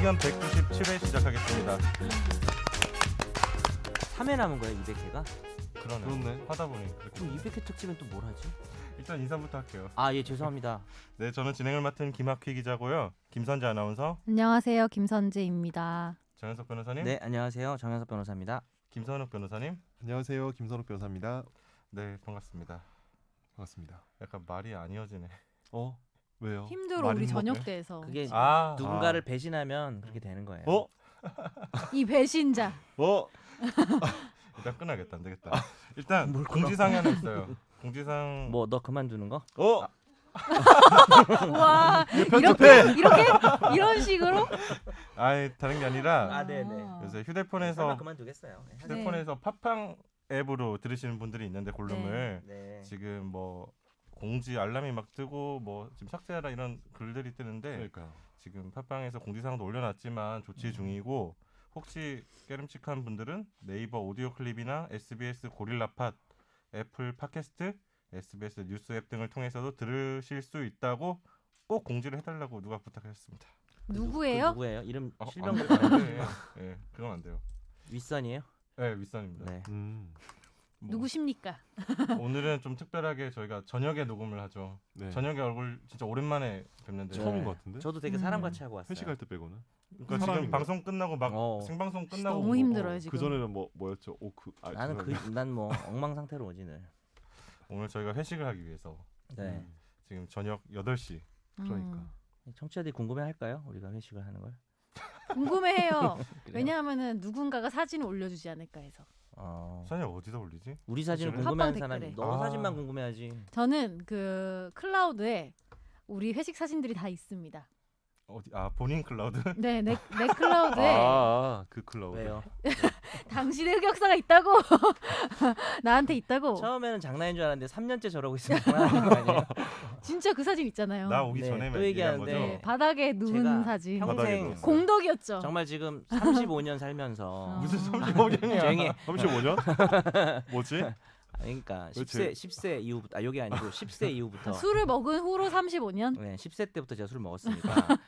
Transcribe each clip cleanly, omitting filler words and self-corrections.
의견 197회 시작하겠습니다. 3회 남은 거예요, 200회가? 그러네. 하다 보니. 그럼 200회 특집은 또 뭘 하지? 일단 인사부터 할게요. 아, 예, 죄송합니다. 네, 저는 진행을 맡은 김학휘 기자고요. 김선재 아나운서, 안녕하세요. 김선재입니다. 정현석 변호사님, 네, 안녕하세요. 정현석 변호사입니다. 김선욱 변호사님. 안녕하세요. 김선욱 변호사입니다. 네, 반갑습니다. 반갑습니다. 약간 말이 안 이어지네. 왜요? 힘들어 많이 우리 먹어요? 저녁 때에서. 그게 아, 누군가를 배신하면 그렇게 되는 거예요. 이 배신자. 일단 끊어야겠다. 안 되겠다. 일단 공지사항이 하나 있어요. 공지사항. 뭐 너 그만두는 거? 와 편집해. 이렇게 이런 식으로? 아예 다른 게 아니라 아, 네네. 요새 설마 휴대폰에서 그만두겠어요. 네. 휴대폰에서 팟빵 앱으로 들으시는 분들이 있는데 골룸을 네. 지금 뭐 공지 알람이 막 뜨고 뭐 지금 삭제하라 이런 글들이 뜨는데 그러니까요. 지금 팟빵에서 공지사항도 올려놨지만 조치 중이고 혹시 깨름칙한 분들은 네이버 오디오 클립이나 SBS 고릴라팟, 애플 팟캐스트, SBS 뉴스 앱 등을 통해서도 들으실 수 있다고 꼭 공지를 해달라고 누가 부탁하셨습니다. 누구예요? 누구예요? 이름 안 실명 돼, 안 돼. 예, 그건 안 돼요. 윗선이에요? 네, 윗선입니다. 네. 뭐, 누구십니까? 오늘은 좀 특별하게 저희가 저녁에 녹음을 하죠. 네. 저녁에 얼굴 진짜 오랜만에 뵙는데 처음인 것 같은데? 저도 되게 음. 사람같이 하고 왔어요. 회식할 때 빼고는. 그러니까 지금 사람인가요? 방송 끝나고 막 어. 생방송 끝나고 너무 보고 힘들어요 지금. 그 전에는 뭐였죠? 나는 난 뭐 엉망 상태로 오지 늘. 오늘 저희가 회식을 하기 위해서 네. 지금 저녁 8시 그러니까. 청취자들이 궁금해할까요? 우리가 회식을 하는 걸? 궁금해해요. 그래요? 왜냐하면은 누군가가 사진을 올려주지 않을까 해서. 사진 어디다 올리지? 우리 사진을 사진을? 궁금해하는 팟빵 사람이 댓글에. 너 아. 사진만 궁금해하지. 저는 그 클라우드에 우리 회식 사진들이 다 있습니다. 어디? 아 본인 클라우드? 네, 내 클라우드에 그 클라우드. 왜요? 당신의 흑역사가 있다고. 나한테 있다고. 처음에는 장난인 줄 알았는데 3년째 저러고 있으면 장난하는 거 아니에요? 진짜 그 사진 있잖아요. 나 오기 네, 전에 또 얘기한 거죠? 얘기하는데 네, 바닥에 누운 제가 사진. 바닥에 평생 누웠어요. 공덕이었죠. 정말 지금 35년 살면서 무슨 35년이야? 조용히 해. 35년? 뭐지? 그러니까 왜 10세 이후부터 여기 아니고 10세 이후부터 술을 먹은 후로 35년? 네, 10세 때부터 제가 술을 먹었으니까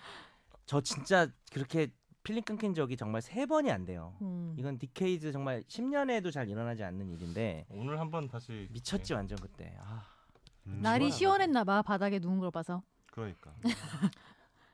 저 진짜 그렇게 필링 끊긴 적이 정말 3번이 안 돼요. 이건 디케이드 정말 10년에도 잘 일어나지 않는 일인데 오늘 한번 다시 미쳤지 완전 그때. 아, 날이 시원했나 봐. 바닥에 누운 걸 봐서. 그러니까.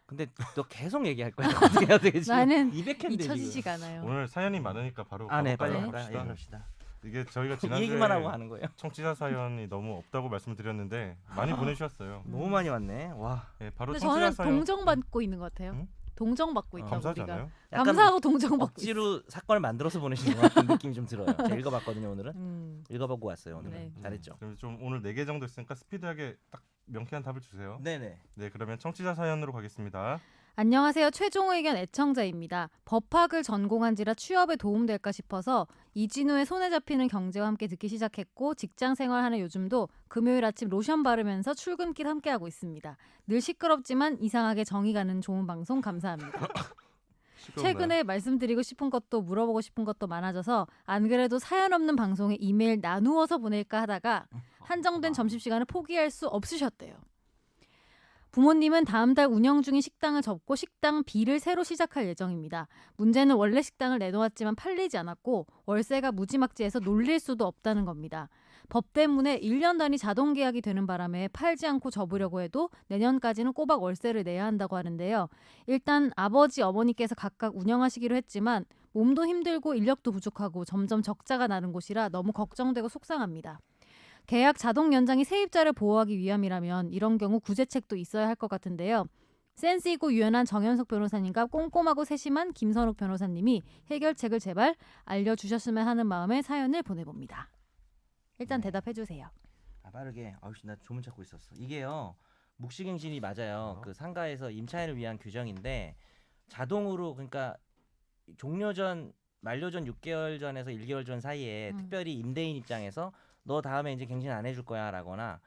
근데 너 계속 얘기할 거야. 어떻게 해야 되지? 나는 200회인데 잊혀지지가 않아요. 오늘 사연이 많으니까 바로 아, 네, 가볼까요? 빨리 합시다. 얘기합시다. 이게 저희가 이 지난주에 얘기만 하고 하는 거예요. 청취자 사연이 너무 없다고 말씀드렸는데 많이 보내주셨어요. 너무 많이 왔네. 와. 네, 바로 근데 청취자 저는 사연 동정받고 있는 것 같아요. 응? 동정받고 있다고 감사하지 우리가. 않아요? 약간 감사하고 동정받고 있어. 억지로 사건을 만들어서 보내시는 것 같은 느낌이 좀 들어요. 제가 읽어봤거든요 오늘은. 읽어보고 왔어요 오늘은. 네. 잘했죠. 그럼 좀 오늘 4개 정도 있으니까 스피드하게 딱 명쾌한 답을 주세요. 네네. 네, 그러면 청취자 사연으로 가겠습니다. 안녕하세요. 최종 의견 애청자입니다. 법학을 전공한지라 취업에 도움될까 싶어서 이진우의 손에 잡히는 경제와 함께 듣기 시작했고 직장 생활하는 요즘도 금요일 아침 로션 바르면서 출근길 함께하고 있습니다. 늘 시끄럽지만 이상하게 정이 가는 좋은 방송 감사합니다. 최근에 말씀드리고 싶은 것도 물어보고 싶은 것도 많아져서 안 그래도 사연 없는 방송에 이메일 나누어서 보낼까 하다가 한정된 점심시간을 포기할 수 없으셨대요. 부모님은 다음 달 운영 중인 식당을 접고 식당 B를 새로 시작할 예정입니다. 문제는 원래 식당을 내놓았지만 팔리지 않았고 월세가 무지막지해서 놀릴 수도 없다는 겁니다. 법 때문에 1년 단위 자동 계약이 되는 바람에 팔지 않고 접으려고 해도 내년까지는 꼬박 월세를 내야 한다고 하는데요. 일단 아버지, 어머니께서 각각 운영하시기로 했지만 몸도 힘들고 인력도 부족하고 점점 적자가 나는 곳이라 너무 걱정되고 속상합니다. 계약 자동 연장이 세입자를 보호하기 위함이라면 이런 경우 구제책도 있어야 할 것 같은데요. 센스 있고 유연한 정현석 변호사님과 꼼꼼하고 세심한 김선욱 변호사님이 해결책을 제발 알려주셨으면 하는 마음에 사연을 보내봅니다. 일단 네. 대답해 주세요. 아, 빠르게. 아우씨 나 조문 찾고 있었어. 이게요. 묵시갱신이 맞아요. 그 상가에서 임차인을 위한 규정인데 자동으로 그러니까 종료 전 만료 전 6개월 전에서 1개월 전 사이에 특별히 임대인 입장에서 너 다음에 이제 갱신 안 해줄 거야라거나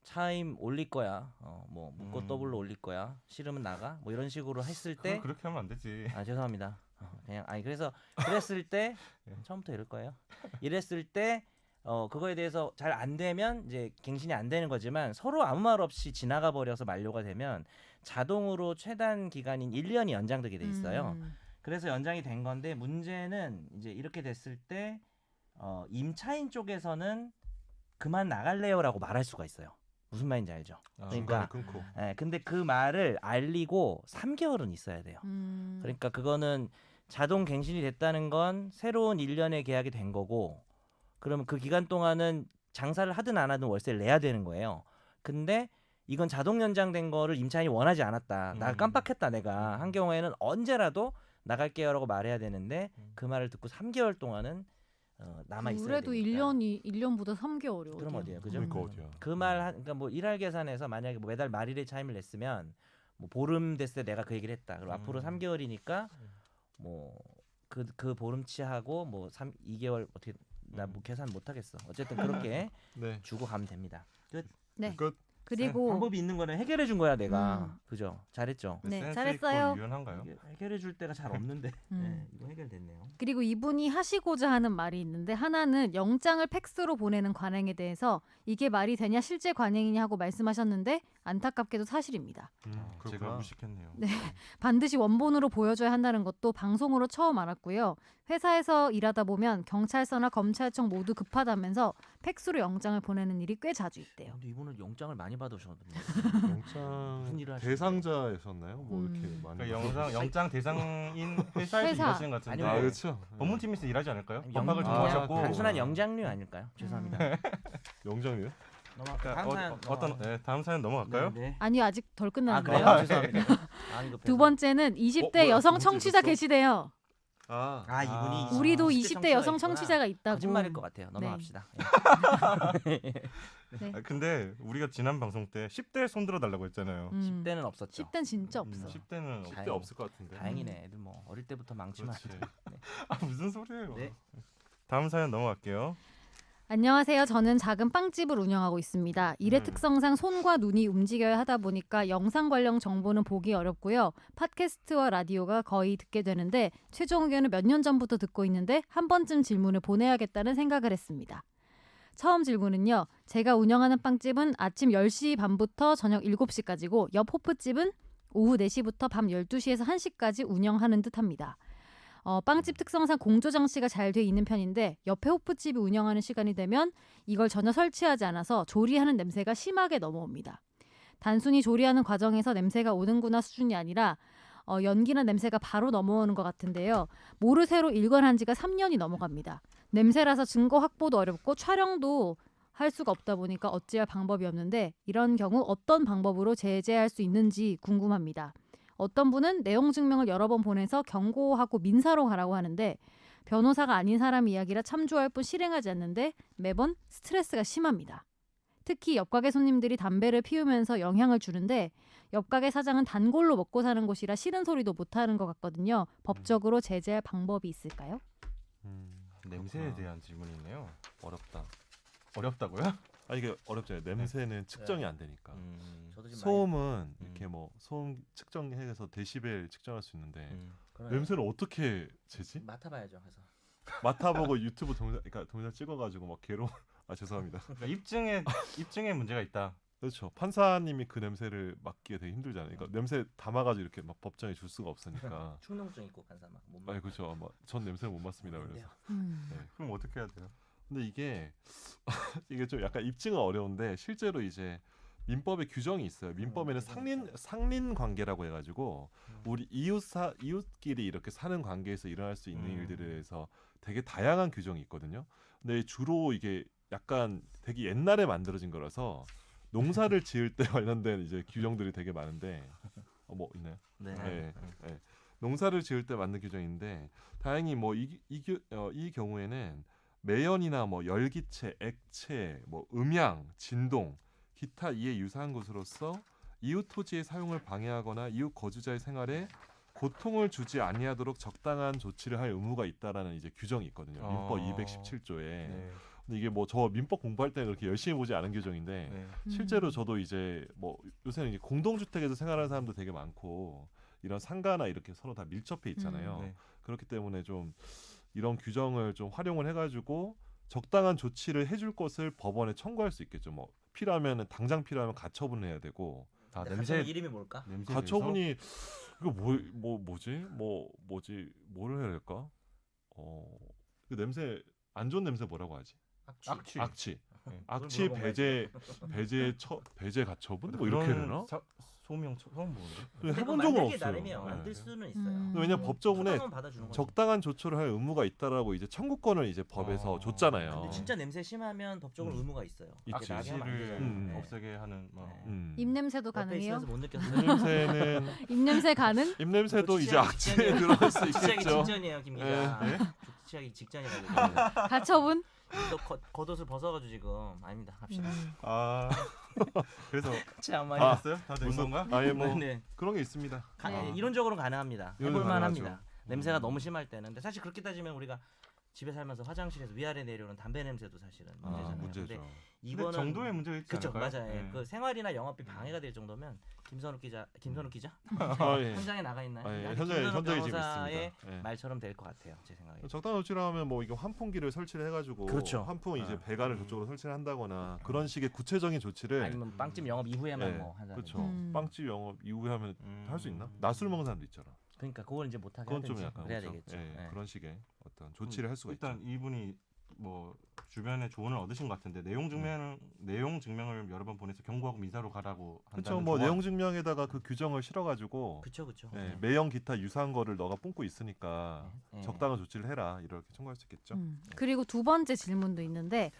차임 올릴 거야. 뭐 묶고 더블로 올릴 거야. 싫으면 나가. 뭐 이런 식으로 했을 때 그렇게 하면 안 되지. 아 죄송합니다. 그냥 그래서 그랬을 때 처음부터 이럴 거예요. 이랬을 때 그거에 대해서 잘 안 되면 이제 갱신이 안 되는 거지만 서로 아무 말 없이 지나가 버려서 만료가 되면 자동으로 최단 기간인 1년이 연장되게 돼 있어요. 그래서 연장이 된 건데 문제는 이제 이렇게 됐을 때 임차인 쪽에서는 그만 나갈래요라고 말할 수가 있어요. 무슨 말인지 알죠? 중간에 그러니까 끊고. 근데 그 말을 알리고 3개월은 있어야 돼요. 그러니까 그거는 자동 갱신이 됐다는 건 새로운 1년의 계약이 된 거고 그러면 그 기간 동안은 장사를 하든 안 하든 월세를 내야 되는 거예요. 근데 이건 자동 연장된 거를 임차인이 원하지 않았다. 나 깜빡했다 내가 한 경우에는 언제라도 나갈게요라고 말해야 되는데 그 말을 듣고 3개월 동안은 남아 있어야 그래도 되니까. 1년보다 3개월이 그럼 어디예요? 그죠? 그러니까 어디야? 그 말 그러니까 뭐 일할 계산해서 만약에 뭐 매달 말일에 차임을 냈으면 뭐 보름 됐을 때 내가 그 얘기를 했다. 그럼 앞으로 3개월이니까 뭐 그 보름치하고 뭐 2개월 어떻게 나 뭐 계산 못 하겠어. 어쨌든 그렇게 네. 주고 가면 됩니다. 끝. 네. 끝. 그리고 방법이 있는 거는 해결해 준 거야 내가. 그죠? 잘했죠. 네, 센스 잘했어요. 있고 유연한가요? 해결해 줄 때가 잘 없는데 음. 네, 이거 해결됐네요. 그리고 이분이 하시고자 하는 말이 있는데 하나는 영장을 팩스로 보내는 관행에 대해서 이게 말이 되냐 실제 관행이냐 하고 말씀하셨는데 안타깝게도 사실입니다. 제가 그렇구나. 무식했네요. 네. 반드시 원본으로 보여줘야 한다는 것도 방송으로 처음 알았고요. 회사에서 일하다 보면 경찰서나 검찰청 모두 급하다면서 팩스로 영장을 보내는 일이 꽤 자주 있대요. 근데 이분은 영장을 많이 받으셨는데 영장 무슨 일을 하시는데요? 대상자였었나요? 뭐 이렇게 많이. 그러니까 영장 대상인 회사에서 회사. 일하시는 것 같은데 아니면 그렇죠. 법무팀에서 일하지 않을까요? 영- 법학을 아, 전공하셨고 단순한 영장류 아닐까요? 죄송합니다. 영장이요? 그러니까 다음 사연 어떤 다음 사연 넘어갈까요? 네. 아니요 아직 덜 아 끝났는데요. 그래요? 죄송합니다. 마음이 급해서. 두 번째는 20대 뭐야, 여성 두 번째 청취자 있었어? 계시대요. 아, 아 이분이 아. 우리도 20대 20대 여성 있구나. 청취자가 있다고. 거짓말일 것 같아요. 넘어갑시다. 네. 근데 우리가 지난 방송 때 10대 손 들어 달라고 했잖아요. 10대는 없었죠. 10대는 진짜 없어. 10대는 잘- 그때 없을 것 같은데. 다행이네. 애들 뭐 어릴 때부터 망치면 안 그렇지. 돼. 아 무슨 소리예요? 네. 다음 사연 넘어갈게요. 안녕하세요. 저는 작은 빵집을 운영하고 있습니다. 일의 음. 특성상 손과 눈이 움직여야 하다 보니까 영상 관련 정보는 보기 어렵고요. 팟캐스트와 라디오가 거의 듣게 되는데 최종 의견을 몇 년 전부터 듣고 있는데 한 번쯤 질문을 보내야겠다는 생각을 했습니다. 처음 질문은요. 제가 운영하는 빵집은 아침 10시 반부터 저녁 7시까지고 옆 호프집은 오후 4시부터 밤 12시에서 1시까지 운영하는 듯합니다. 빵집 특성상 공조 장치가 잘 돼 있는 편인데 옆에 호프집이 운영하는 시간이 되면 이걸 전혀 설치하지 않아서 조리하는 냄새가 심하게 넘어옵니다. 단순히 조리하는 과정에서 냄새가 오는구나 수준이 아니라 연기나 냄새가 바로 넘어오는 것 같은데요. 모르쇠로 일관한 지가 3년이 넘어갑니다. 냄새라서 증거 확보도 어렵고 촬영도 할 수가 없다 보니까 어찌할 방법이 없는데 이런 경우 어떤 방법으로 제재할 수 있는지 궁금합니다. 어떤 분은 내용 증명을 여러 번 보내서 경고하고 민사로 가라고 하는데 변호사가 아닌 사람 이야기라 참조할 뿐 실행하지 않는데 매번 스트레스가 심합니다. 특히 옆가게 손님들이 담배를 피우면서 영향을 주는데 옆가게 사장은 단골로 먹고 사는 곳이라 싫은 소리도 못하는 것 같거든요. 법적으로 제재할 방법이 있을까요? 냄새에 그렇구나. 대한 질문이 있네요. 어렵다. 어렵다고요? 아 이게 어렵잖아요. 냄새는 측정이 안 되니까. 저도 지금 소음은 이렇게 뭐 소음 측정해서 데시벨 측정할 수 있는데 그러네요. 냄새를 어떻게 재지? 맡아봐야죠. 해서. 맡아보고 유튜브 동영상 찍어가지고 막 괴로워. 아 죄송합니다. 그러니까 입증에 문제가 있다. 그렇죠. 판사님이 그 냄새를 맡기가 되게 힘들잖아요. 그러니까 냄새 담아가지고 이렇게 막 법정에 줄 수가 없으니까. 충농증 있고 판사 막 못 아 그렇죠. 전 냄새를 못 맡습니다. 그래서. 네. 그럼 어떻게 해야 돼요? 근데 이게 좀 약간 입증은 어려운데 실제로 이제 민법에 규정이 있어요. 민법에는 상린 관계라고 해가지고 우리 이웃끼리 이렇게 사는 관계에서 일어날 수 있는 일들에 대해서 되게 다양한 규정이 있거든요. 근데 주로 이게 약간 되게 옛날에 만들어진 거라서 농사를 지을 때 관련된 이제 규정들이 되게 많은데 뭐 있나요? 네. 네. 네. 농사를 지을 때 만든 규정인데 다행히 뭐 이 경우에는 매연이나 뭐 열기체, 액체, 뭐 음향, 진동, 기타 이에 유사한 것으로서 이웃 토지의 사용을 방해하거나 이웃 거주자의 생활에 고통을 주지 아니하도록 적당한 조치를 할 의무가 있다라는 이제 규정이 있거든요. 민법 217조에. 네. 근데 이게 뭐 저 민법 공부할 때는 그렇게 열심히 보지 않은 규정인데 네. 실제로 저도 이제 뭐 요새는 이제 공동주택에서 생활하는 사람도 되게 많고 이런 상가나 이렇게 서로 다 밀접해 있잖아요. 네. 그렇기 때문에 좀 이런 규정을 좀 활용을 해가지고 적당한 조치를 해줄 것을 법원에 청구할 수 있겠죠. 뭐 필요하면 당장 필요하면 가처분을 해야 되고 아, 근데 냄새 가처분 이름이 뭘까? 냄새 가처분이 이거 뭐를 해야 될까? 그 냄새 안 좋은 냄새 뭐라고 하지? 악취. 악취. 네. 악취 그걸 배제 가처분 뭐 이렇게 해야 되나? 소명 처음 보는데. 해본 적은 만들기 없어요. 나름이에요. 네. 만들 수는 있어요. 왜냐면 법조문에 처방은 받아주는 거지. 적당한 조처를 할 의무가 있다라고 이제 청구권을 이제 법에서 줬잖아요. 근데 진짜 냄새 심하면 법적으로 의무가 있어요. 있지. 나게 하면 안 악취를 되잖아요. 네. 없애게 하는 뭐. 네. 입냄새도 옆에 가능해요? 있으면서 못 느꼈어요. 입냄새는 입냄새 가능? 입냄새도 이제 조치하기 악취에 직전이에요. 들어갈 수 조치하기 있겠죠. 직전이에요, 김 기자. 네. 조치하기 직전이라고. 가처분? 너 겉옷을 벗어가지고 지금 아닙니다. 갑시다. 아 그래서 참 아, 됐어요? 다 된 무슨 건가? 아예 뭐 네. 그런 게 있습니다. 이론적으로는 가능합니다. 이론은 해볼만 가능하죠. 합니다. 냄새가 너무 심할 때는. 근데 사실 그렇게 따지면 우리가 집에 살면서 화장실에서 위아래 내려오는 담배 냄새도 사실은 문제잖아요. 문제죠. 근데 근데 이거는 정도의 문제가 있지 그렇죠, 않을까요? 맞아요. 네. 그 생활이나 영업이 방해가 될 정도면 김선욱 기자 예. 현장에 나가 있나요? 아, 예. 약간 현장에 김선욱 지금 변호사의 있습니다. 예. 말처럼 될 것 같아요, 제 생각에. 적당한 조치라면 뭐 이게 환풍기를 설치를 해가지고 그렇죠. 환풍 이제 아. 배관을 저쪽으로 설치를 한다거나 그런 식의 구체적인 조치를 아니면 빵집 영업 이후에만 예, 뭐 하자. 그렇죠. 음. 빵집 영업 이후에 하면 할 수 있나? 낮술 먹는 사람도 있잖아. 그러니까 그걸 이제 못하게 그건 좀 하든지 약간 그래야 그렇죠. 되겠죠. 예, 예. 그런 식의 어떤 조치를 할 수가 일단 있죠. 이분이 뭐 주변에 조언을 얻으신 것 같은데 내용 증명을 여러 번 보내서 경고하고 민사로 가라고 한다는 그렇죠. 뭐 조언. 내용 증명에다가 그 규정을 실어가지고 그렇죠. 예, 매형 기타 유사한 거를 너가 뿜고 있으니까 예. 적당한 조치를 해라 이렇게 청구할 수 있겠죠. 그리고 두 번째 질문도 있는데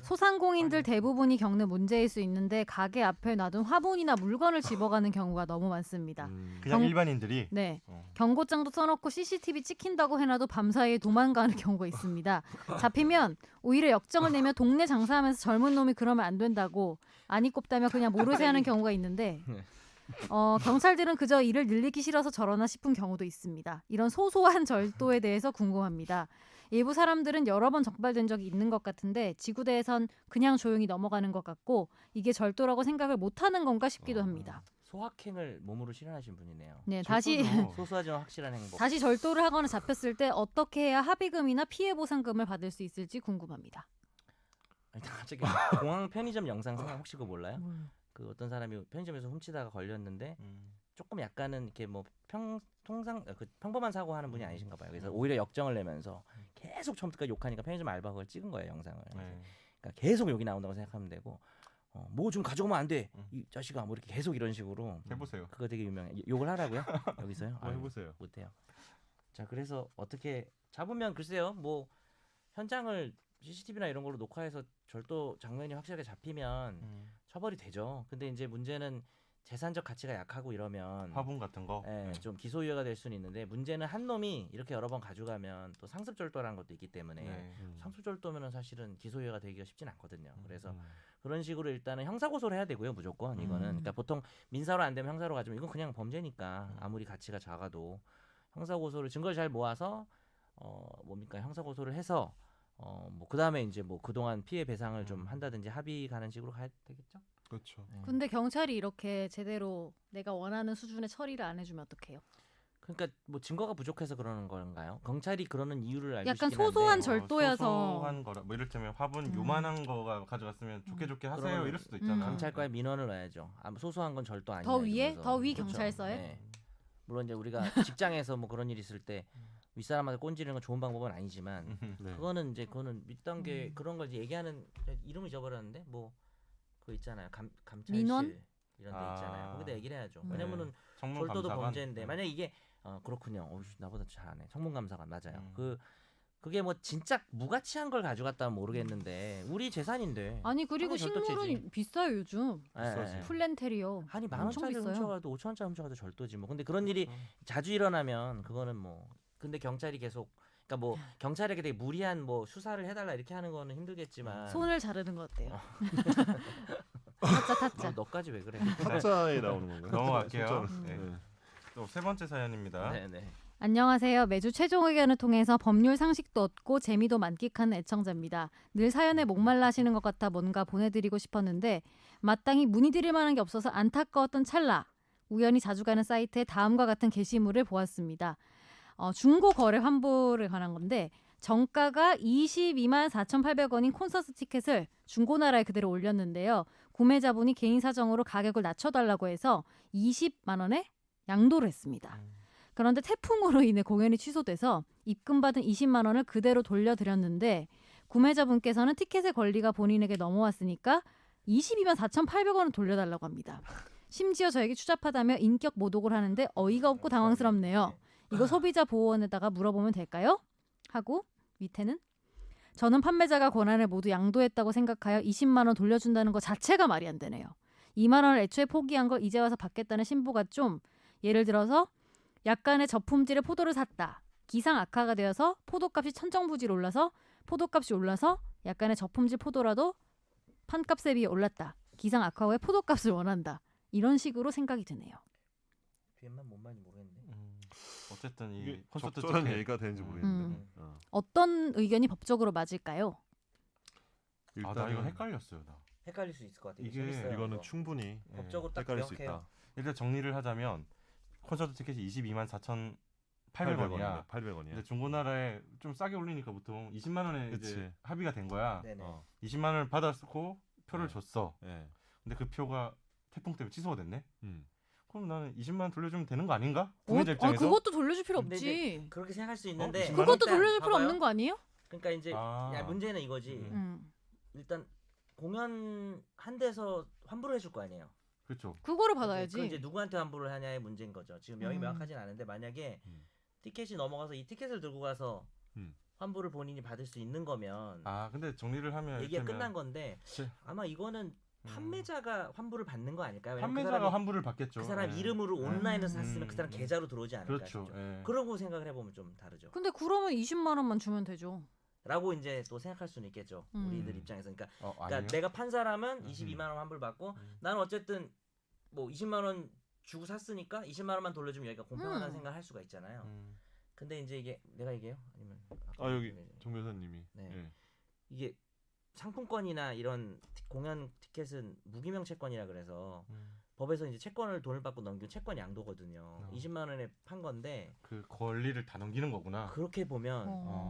소상공인들 대부분이 겪는 문제일 수 있는데 가게 앞에 놔둔 화분이나 물건을 집어가는 경우가 너무 많습니다. 그냥 경- 일반인들이 네, 어. 경고장도 써놓고 CCTV 찍힌다고 해놔도 밤사이에 도망가는 경우가 있습니다. 잡히면 오히려 역정을 내며 동네 장사하면서 젊은 놈이 그러면 안 된다고 안이 꼽다며 그냥 모르쇠 하는 경우가 있는데 경찰들은 그저 일을 늘리기 싫어서 저러나 싶은 경우도 있습니다. 이런 소소한 절도에 대해서 궁금합니다. 일부 사람들은 여러 번 적발된 적이 있는 것 같은데 지구대에선 그냥 조용히 넘어가는 것 같고 이게 절도라고 생각을 못하는 건가 싶기도 합니다. 소확행을 몸으로 실현하신 분이네요. 네, 다시 절도도 소소하지만 확실한 행복. 다시 절도를 하거나 잡혔을 때 어떻게 해야 합의금이나 피해 보상금을 받을 수 있을지 궁금합니다. 갑자기 공항 편의점 영상 생각 혹시 그거 몰라요? 그 어떤 사람이 편의점에서 훔치다가 걸렸는데 조금 약간은 이렇게 뭐 평범한 사고하는 분이 아니신가 봐요. 그래서 오히려 역정을 내면서 계속 처음부터 욕하니까 편의점 알바가 그걸 찍은 거예요, 영상을. 네. 그러니까 계속 욕이 나온다고 생각하면 되고 뭐 좀 가져오면 안 돼. 이 자식아 뭐 이렇게 계속 이런 식으로. 해보세요. 그거 되게 유명해. 욕을 하라고요? 여기서요? 한번 해보세요. 못해요. 자, 그래서 어떻게 잡으면 글쎄요. 뭐 현장을 CCTV나 이런 걸로 녹화해서 절도 장면이 확실하게 잡히면 처벌이 되죠. 근데 이제 문제는 재산적 가치가 약하고 이러면 화분 같은 거. 예, 좀 기소유예가 될 수는 있는데 문제는 한 놈이 이렇게 여러 번 가져가면 또 상습절도라는 것도 있기 때문에 네. 상습절도면은 사실은 기소유예가 되기가 쉽진 않거든요. 그래서 그런 식으로 일단은 형사고소를 해야 되고요, 무조건 이거는. 그러니까 보통 민사로 안 되면 형사로 가지만 이건 그냥 범죄니까 아무리 가치가 작아도 형사고소를 증거를 잘 모아서 뭡니까 형사고소를 해서 뭐 그다음에 이제 뭐 그동안 피해 배상을 좀 한다든지 합의 가는 식으로 가야 되겠죠. 그렇죠. 네. 근데 경찰이 이렇게 제대로 내가 원하는 수준의 처리를 안 해주면 어떡해요? 그러니까 뭐 증거가 부족해서 그러는 건가요? 경찰이 그러는 이유를 알고 약간 싶긴 한데. 소소한 절도여서. 소소한 거라 뭐 이를테면 화분 요만한 거가 가져갔으면 좋게 하세요 그러면 이럴 수도 있잖아. 경찰과에 민원을 넣어야죠. 소소한 건 절도 아니냐. 더 위에? 이러면서. 더 위 그렇죠. 경찰서에? 네. 물론 이제 우리가 직장에서 뭐 그런 일이 있을 때 윗사람한테 꼰지르는 건 좋은 방법은 아니지만 네. 그거는 밑단계 그런 걸 이제 얘기하는 이름을 잊어버렸는데 뭐 그거 있잖아요. 감찰실 민원? 이런 데 있잖아요. 거기다 얘기를 해야죠. 네. 왜냐면은 청문 절도도 감사관. 범죄인데 만약 이게 그렇군요. 나보다 잘하네. 청문감사관 맞아요. 그게 뭐 진짜 무가치한 걸 가져갔다면 모르겠는데 우리 재산인데. 아니 그리고 당연히 절도죄지. 식물은 비싸요 요즘. 예, 예. 플랜테리어. 아니 만 엄청 원짜리 비싸요. 훔쳐가도 5천 원짜리 훔쳐가도 절도지 뭐. 근데 그런 일이 자주 일어나면 그거는 뭐. 근데 경찰이 계속 그러니까 뭐 경찰에게 되게 무리한 뭐 수사를 해달라 이렇게 하는 거는 힘들겠지만. 손을 자르는 거 어때요? 타짜. 너까지 왜 그래? 타짜에 나오는 건가요? 넘어갈게요. 진짜로. 네. 네. 또 세 번째 사연입니다. 네네. 안녕하세요. 매주 최종 의견을 통해서 법률 상식도 얻고 재미도 만끽하는 애청자입니다. 늘 사연에 목말라 하시는 것 같아 뭔가 보내드리고 싶었는데 마땅히 문의드릴 만한 게 없어서 안타까웠던 찰나 우연히 자주 가는 사이트에 다음과 같은 게시물을 보았습니다. 중고 거래 환불에 관한 건데 정가가 22만 4,800원인 콘서트 티켓을 중고나라에 그대로 올렸는데요. 구매자분이 개인 사정으로 가격을 낮춰달라고 해서 20만 원에 양도를 했습니다. 그런데 태풍으로 인해 공연이 취소돼서 입금받은 20만 원을 그대로 돌려드렸는데 구매자분께서는 티켓의 권리가 본인에게 넘어왔으니까 22만 4,800원을 돌려달라고 합니다. 심지어 저에게 추잡하다며 인격 모독을 하는데 어이가 없고 당황스럽네요. 이거 소비자 보호원에다가 물어보면 될까요? 하고 밑에는 저는 판매자가 권한을 모두 양도했다고 생각하여 20만 원 돌려준다는 것 자체가 말이 안 되네요. 2만 원을 애초에 포기한 걸 이제 와서 받겠다는 신부가 좀 예를 들어서 약간의 저품질의 포도를 샀다. 기상 악화가 되어서 포도값이 천정부지로 올라서 포도값이 올라서 약간의 저품질 포도라도 판값에 비해 올랐다. 기상 악화 후에 포도값을 원한다. 이런 식으로 생각이 드네요. 뒤에만 뭔 말인지 모르겠네. 어쨌든 이 이게 콘서트 적절한 티켓 얘기가 되는지 모르겠는데. 어떤 의견이 법적으로 맞을까요? 나 이거 헷갈렸어요. 나. 헷갈릴 수 있을 것 같아요. 이게 재밌어요, 이거는 이거. 충분히 법적으로 딱 헷갈릴 수 명확해요. 있다. 일단 정리를 하자면 콘서트 티켓이 22만 4,800원이야. 800원이야. 근데 중고나라에 좀 싸게 올리니까 보통 20만 원에 이제 그치. 합의가 된 거야. 네네. 20만 원을 받았고 표를 네. 줬어. 예. 근데 그 표가 태풍 때문에 취소가 됐네. 음. 그럼 나는 20만 원 돌려주면 되는 거 아닌가? 구매자 아, 입장에서. 그것도 돌려줄 필요 근데 없지. 그렇게 생각할 수 있는데 20만 원? 그것도 일단 돌려줄 필요 봐봐요. 없는 거 아니에요? 그러니까 이제 야, 문제는 이거지. 일단 공연 한 데서 환불을 해줄 거 아니에요. 그렇죠. 그거를 그 받아야지. 이제 누구한테 환불을 하냐의 문제인 거죠. 지금 명이 음. 명확하진 않은데 만약에 음. 티켓이 넘어가서 이 티켓을 들고 가서 음. 환불을 본인이 받을 수 있는 거면 근데 정리를 하면 얘기가 이를테면 끝난 건데 그치. 아마 이거는 판매자가 환불을 받는 거 아닐까요? 왜냐면 판매자가 환불을 받겠죠. 그 사람 예. 이름으로 온라인에서 샀으면 음. 그 사람 계좌로 들어오지 않을까 그렇죠. 싶죠. 예. 그러고 생각을 해보면 좀 다르죠. 근데 그러면 20만 원만 주면 되죠. 라고 이제 또 생각할 수는 있겠죠. 우리들 입장에서. 그러니까, 아니에요? 내가 판 사람은 22만 원 환불 받고 나는 어쨌든 뭐 20만 원 주고 샀으니까 20만 원만 돌려주면 여기가 공평하다는 생각을 할 수가 있잖아요. 근데 이제 이게 내가 얘기해요? 아니면 여기 정 변호사님이. 네. 예. 이게 상품권이나 이런 공연 티켓은 무기명 채권이라 그래서 법에서 이제 채권을 돈을 받고 넘긴 채권 양도거든요. 20만 원에 판 건데 그 권리를 다 넘기는 거구나. 그렇게 보면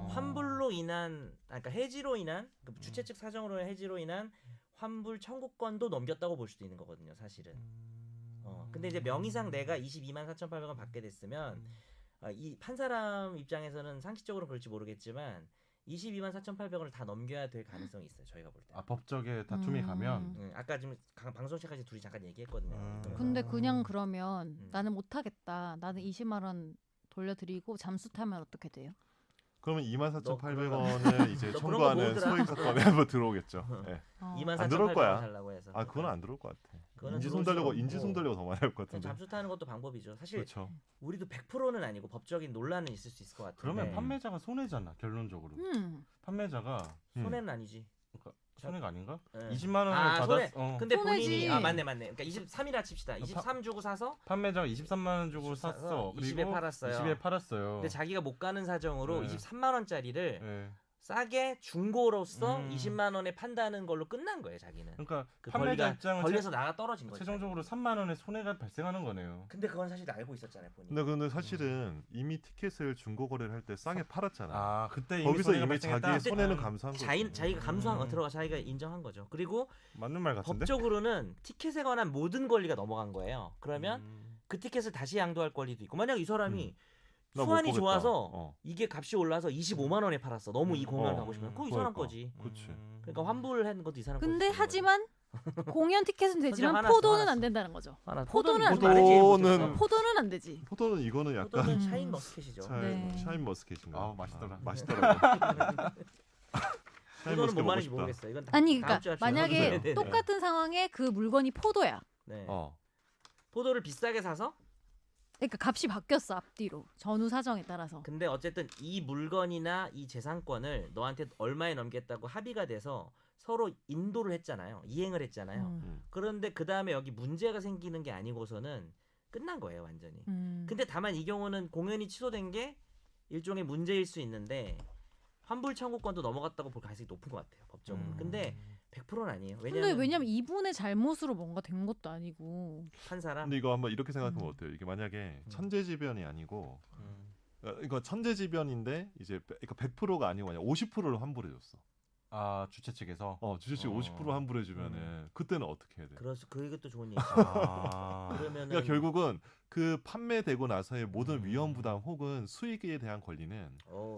환불로 인한 그러니까 해지로 인한 주최 측 사정으로 해지로 인한 환불 청구권도 넘겼다고 볼 수도 있는 거거든요, 사실은. 근데 이제 명의상 내가 22만 4,800원 받게 됐으면 이 판 사람 입장에서는 상식적으로 그럴지 모르겠지만 22만 4,800원을 다 넘겨야 될 가능성이 있어요. 저희가 볼 때. 법적에 다툼이 가면 아까 지금 방송 시작까지 둘이 잠깐 얘기했거든요. 근데 그냥 그러면 나는 못하겠다. 나는 20만 원 돌려드리고 잠수 타면 어떻게 돼요? 그러면 24,800원을 이제 너 그런 거 청구하는 모으더라. 소액 사건에 한번 들어오겠죠. 예. 2만 안 들어올 거야. 4,800원 달라고 해서. 그건 안 들어올 것 같아. 그거는 인지손 들어올 달려고 수가 인지손 없고. 달려고 더 많이 할 것 같은데. 잠수 타는 것도 방법이죠. 사실 그렇죠. 우리도 100%는 아니고 법적인 논란은 있을 수 있을 것 같은데. 그러면 판매자가 손해잖아 결론적으로. 판매자가 손해는 아니지. 그러니까 손해가 아닌가? 네. 20만 원을 손해. 받았. 근데 손해지. 본인이 맞네. 그러니까 23이라 칩시다. 23 주고 사서 판매자가 23만 원 주고 샀어. 20에 그리고 팔았어요. 20에 팔았어요. 근데 자기가 못 가는 사정으로 네. 23만 원짜리를 예. 싸게 중고로서 20만 원에 판다는 걸로 끝난 거예요, 자기는. 그러니까 그 판매자 권리가 입장은 걸려서 나가 떨어진 거죠. 최종적으로 3만 원의 손해가 발생하는 거네요. 근데 그건 사실 알고 있었잖아요, 본인. 근데 사실은 이미 티켓을 중고 거래를 할 때 싸게 팔았잖아. 그때 이미 거기서 손해가 이미 발생했다? 자기의 손해는 감수한 거지. 자기가 감수한 거 들어가 자기가 인정한 거죠. 그리고 맞는 말 같은데. 법적으로는 티켓에 관한 모든 권리가 넘어간 거예요. 그러면 그 티켓을 다시 양도할 권리도 있고 만약 이 사람이 나못 수완이 보겠다. 좋아서 이게 값이 올라서 25만 원에 팔았어. 너무 이 공연을 어. 하고 싶으면 그거 이 사람 그러니까. 거지. 그렇지. 그러니까 환불을 하는 것도 이 사람 근데 거지. 하지만 공연 티켓은 되지만 화났어, 포도는 화났어. 안 된다는 거죠. 포도는 안 포도는 포도는 안 되지. 포도는 이거는 약간 포도는 샤인 머스켓이죠. 네. 샤인 머스켓인가? 맛있더라. 맛있더라고. 샤인 포도는 머스켓 뭔 먹고 말인지 싶다. 모르겠어요. 이건 아니 다음 주에 그러니까 합시다. 만약에 네네네. 똑같은 상황에 그 물건이 포도야. 네. 포도를 비싸게 사서 그러니까 값이 바뀌었어 앞뒤로 전후 사정에 따라서. 근데 어쨌든 이 물건이나 이 재산권을 너한테 얼마에 넘겠다고 합의가 돼서 서로 인도를 했잖아요. 이행을 했잖아요. 그런데 그 다음에 여기 문제가 생기는 게 아니고서는 끝난 거예요, 완전히. 근데 다만 이 경우는 공연이 취소된 게 일종의 문제일 수 있는데 환불 청구권도 넘어갔다고 볼 가능성이 높은 것 같아요, 법적으로. 근데 100%는 아니에요. 근데 왜냐면 이분의 잘못으로 뭔가 된 것도 아니고. 판 사람. 근데 이거 한번 이렇게 생각하면 어때요? 이게 만약에 천재지변이 아니고 이거 천재지변인데 이제 그러니까 100%가 아니고 그냥 50%를 환불해줬어. 아 주최 측에서. 주최 측 50% 환불해주면은 그때는 어떻게 해야 돼? 그래서 그것도 좋은 얘기죠. 아. 그러면은 그러니까 결국은 그 판매되고 나서의 모든 위험 부담 혹은 수익에 대한 권리는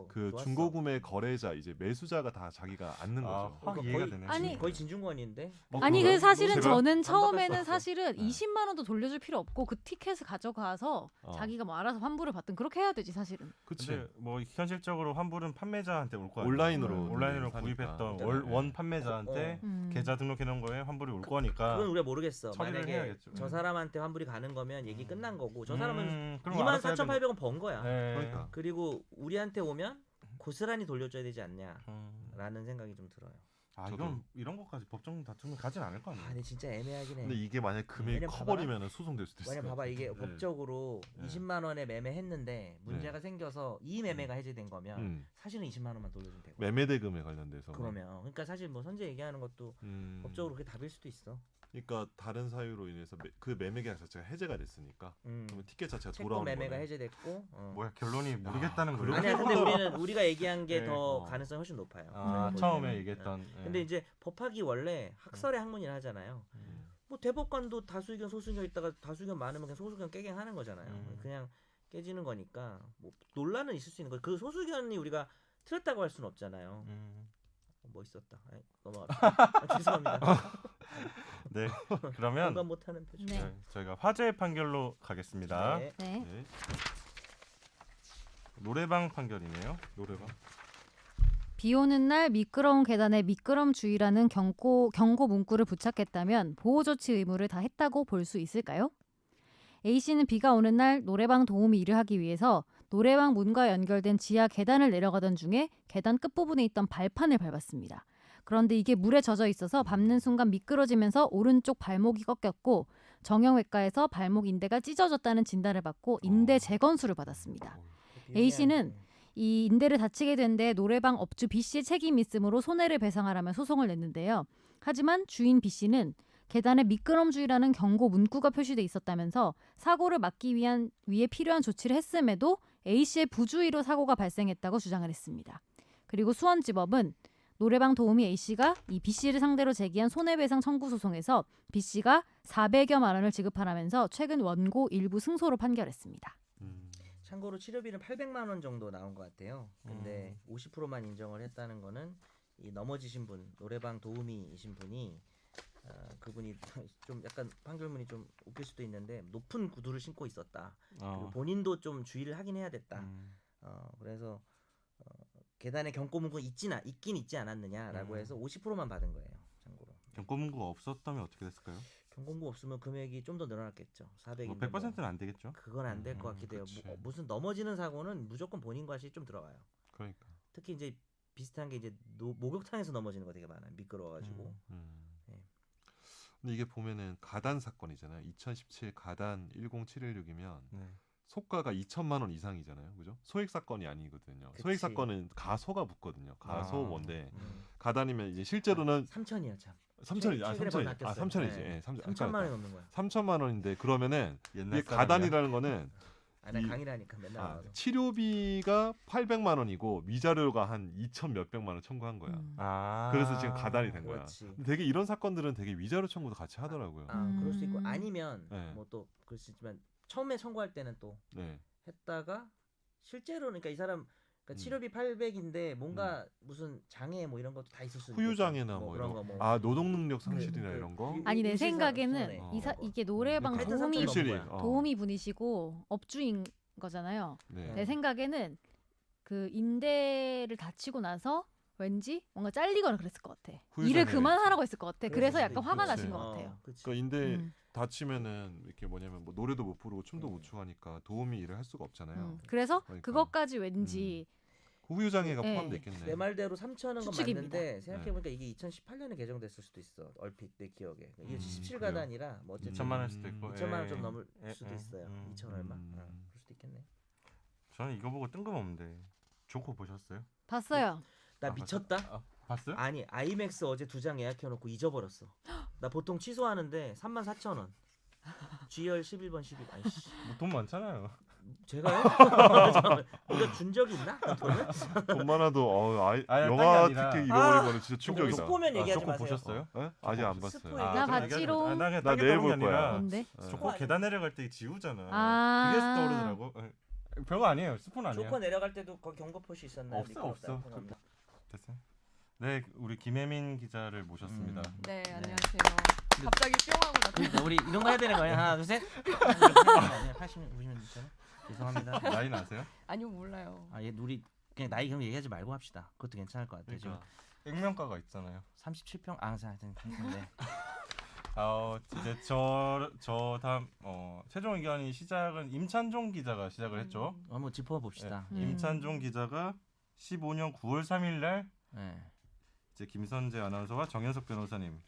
그 좋았어. 중고구매 거래자 이제 매수자가 다 자기가 안는 아, 거죠. 확 그러니까 이해가 거의- 되네. 아니, 거의 진중권인데. 아니 그거요? 그 사실은 제발? 저는 반박할 수 처음에는 없어. 사실은 네. 20만 원도 돌려줄 필요 없고 그 티켓을 가져가서 자기가 뭐 알아서 환불을 받든 그렇게 해야 되지 사실은. 그치. 근데 뭐 현실적으로 환불은 판매자한테 올 거야. 온라인으로 온라인으로 사니까. 구입했던 일단은, 원 판매자한테 어. 계좌 등록해 놓은 거에 환불이 올 거니까. 그건 우리가 모르겠어. 처리를 만약에 해야겠죠. 저 사람한테 환불이 가는 거면 얘기 끝난 거고 저 사람은 그럼 알아서 해야 되는- 24,800원 번 거야. 네. 그러니까. 그리고 우리한테 오면 고스란히 돌려줘야 되지 않냐라는 음. 생각이 좀 들어요. 아 이건 이런 것까지 법정 다툼을 가진 않을 거 아, 아니에요. 근데 진짜 애매하긴 해. 근데 이게 만약 금액이 왜냐면 커버리면 소송될 수도 있어요. 왜냐면 봐봐 이게 법적으로 네. 20만 원에 매매했는데 문제가 생겨서 이 매매가 해제된 거면 사실은 20만 원만 돌려주면 되고. 매매대금에 관련돼서. 그러면 그러니까 사실 뭐 선재 얘기하는 것도 법적으로 그게 답일 수도 있어. 그러니까 다른 사유로 인해서 그 매매 계약 자체가 해제가 됐으니까 그러면 티켓 자체가 채권 돌아오는 매매가 거네. 해제됐고. 뭐야 결론이 모르겠다는 거예요. 아니야 근데 우리가 얘기한 게 네. 더 가능성이 훨씬 높아요. 아, 저희 처음에 보기에는. 얘기했던. 예. 근데 이제 법학이 원래 학설의 학문이라 하잖아요. 뭐 대법관도 다수 의견 소수 의견 있다가 다수 의견 많으면 그냥 소수 의견 깨갱 하는 거잖아요. 그냥 깨지는 거니까 뭐 논란은 있을 수 있는 거예요. 그 소수 의견이 우리가 틀렸다고 할 수는 없잖아요. 멋있었다. 아이, 넘어갑시다. 죄송합니다. 네. 그러면 공감 못하는 표정. 네. 저희가 화재 판결로 가겠습니다. 네. 네. 네. 노래방 판결이네요. 노래방. 비 오는 날 미끄러운 계단에 미끄럼 주의라는 경고 문구를 부착했다면 보호 조치 의무를 다 했다고 볼 수 있을까요? A 씨는 비가 오는 날 노래방 도우미 일을 하기 위해서 노래방 문과 연결된 지하 계단을 내려가던 중에 계단 끝부분에 있던 발판을 밟았습니다. 그런데 이게 물에 젖어 있어서 밟는 순간 미끄러지면서 오른쪽 발목이 꺾였고 정형외과에서 발목 인대가 찢어졌다는 진단을 받고 인대 재건수를 받았습니다. A 씨는 이 인대를 다치게 된 데 노래방 업주 B 씨의 책임이 있으므로 손해를 배상하라며 소송을 냈는데요. 하지만 주인 B 씨는 계단에 미끄럼 주의라는 경고 문구가 표시돼 있었다면서 사고를 막기 위해 필요한 조치를 했음에도 A 씨의 부주의로 사고가 발생했다고 주장을 했습니다. 그리고 수원지법은 노래방 도우미 A 씨가 이 B 씨를 상대로 제기한 손해배상 청구 소송에서 B 씨가 400여만 원을 지급하라면서 최근 원고 일부 승소로 판결했습니다. 참고로 치료비는 800만 원 정도 나온 것 같아요. 근데 50%만 인정을 했다는 거는 이 넘어지신 분, 노래방 도우미이신 분이 그분이 좀 약간 판결문이 좀 웃길 수도 있는데 높은 구두를 신고 있었다. 그리고 본인도 좀 주의를 하긴 해야 됐다. 그래서 계단에 경고 문구 있긴 있지 않았느냐라고 해서 50%만 받은 거예요. 참고로. 경고 문구가 없었다면 어떻게 됐을까요? 경고 문구 없으면 금액이 좀 더 늘어났겠죠. 400인데 뭐 100%는 안 되겠죠. 그건 안 될 것 같기도 해요. 그치. 무슨 넘어지는 사고는 무조건 본인 과실이 좀 들어가요. 그러니까. 특히 이제 비슷한 게 이제 목욕탕에서 넘어지는 거 되게 많아요. 미끄러워가지고. 네. 근데 이게 보면은 가단 사건이잖아요. 2017 가단 10716이면 네. 속가가 2천만 원 이상이잖아요. 그죠? 소액 사건이 아니거든요. 그치. 소액 사건은 가소가 붙거든요. 가소원데 음. 가단이면 이제 실제로는 3천이야 참. 3천이 최근에 3천이 바뀌었어요. 3천이지. 네. 예, 3천만 원이 넘는 거야. 3천만 원인데 그러면은 옛날 이게 사람이야. 가단이라는 거는 나 이- 강의라니까 맨날 나와서. 치료비가 800만 원이고 위자료가 한 2천 몇백만 원 청구한 거야. 아. 그래서 지금 가단이 된 거야. 그렇지. 근데 되게 이런 사건들은 되게 위자료 청구도 같이 하더라고요. 그럴 수 있고 아니면 네. 뭐 또 그럴 수 있지만 처음에 청구할 때는 또 네. 했다가 실제로는 그러니까 이 사람 그러니까 치료비 800인데 뭔가 무슨 장애 뭐 이런 것도 다 있을 수 있고 후유장애나 뭐 그런 이런 거 뭐. 아 노동 능력 상실이나 그- 이런 거. 그- 아니 내 일시사 생각에는 손해. 이게 노래방 하여튼 도우미 3천 확실히, 넘는 거야. 도우미 분이시고 업주인 거잖아요. 네. 내 생각에는 그 인대를 다치고 나서 왠지 뭔가 잘리거나 그랬을 것 같아. 후유장애가 일을 그만하라고 했을 것 같아. 그럴 그래서 수도 약간 있고. 화가 그치. 나신 것 같아요. 그치. 그러니까 인데 음. 다치면은 이렇게 뭐냐면 뭐 노래도 못 부르고 춤도 못 추고 하니까 도우미 일을 할 수가 없잖아요. 그래서 그러니까. 그것까지 왠지 그 후유장애가 네. 포함돼 있겠네. 내 말대로 3천은 건 추측입니다. 맞는데 생각해보니까 이게 2018년에 개정됐을 수도 있어. 얼핏 내 기억에. 이게 17가단이라 뭐 어쨌든 2천만 원일 수도 있고. 2천만 원 예. 좀 넘을 예, 수도 예. 있어요. 2천 얼마. 그럴 수도 있겠네. 저는 이거 보고 뜬금없는데 조코 보셨어요? 봤어요. 나 미쳤다. 봤어요? 아니 아이맥스 어제 2장 예약해놓고 잊어버렸어. 나 보통 취소하는데 34,000원. GR 11번 12. 아이씨. 돈 많잖아요. 제가요? 이거 준 적이 있나? 돈을? 돈 많아도 아니, 영화 딴게 아니라- 티켓 잃어버린 거는 진짜 조금 충격이다. 스포면 얘기하지 조금 마세요. 보셨어요? 예? 아직 안 봤어요. 스포 나 얘기하지 마세요. 봤지롱. 나 그냥 나 딱히 내일 떠오른 게 볼 거야. 아니라 뭔데? 조커 계단 내려갈 때 지우잖아. 아. 그게 떠오르더라고. 별거 아니에요. 스폰 아니야. 조커 내려갈 때도 거기 경고표시 있었나요? 없어, 미끄럽다. 없어. 그건 없나? 됐어요. 네, 우리 김혜민 기자를 모셨습니다. 네, 안녕하세요. 갑자기 뿅 하고 나타나. 그러니까 우리 이런 거 해야 되는 거예요. 하나, 둘, 셋. 80 90년 있잖아. 죄송합니다. 나이 나세요? 아니요, 몰라요. 아, 얘 우리 그냥 나이 그럼 얘기하지 말고 합시다. 그것도 괜찮을 것 같아요. 그러니까 액면가가 있잖아요. 지금 37평 하여튼 네. 이제 저 다음 최종 의견이 시작은 임찬종 기자가 시작을 했죠. 한번 짚어 봅시다. 음. 임찬종 기자가 15년 9월 3일 날 네. 이제 김선재 아나운서와 정현석 변호사님,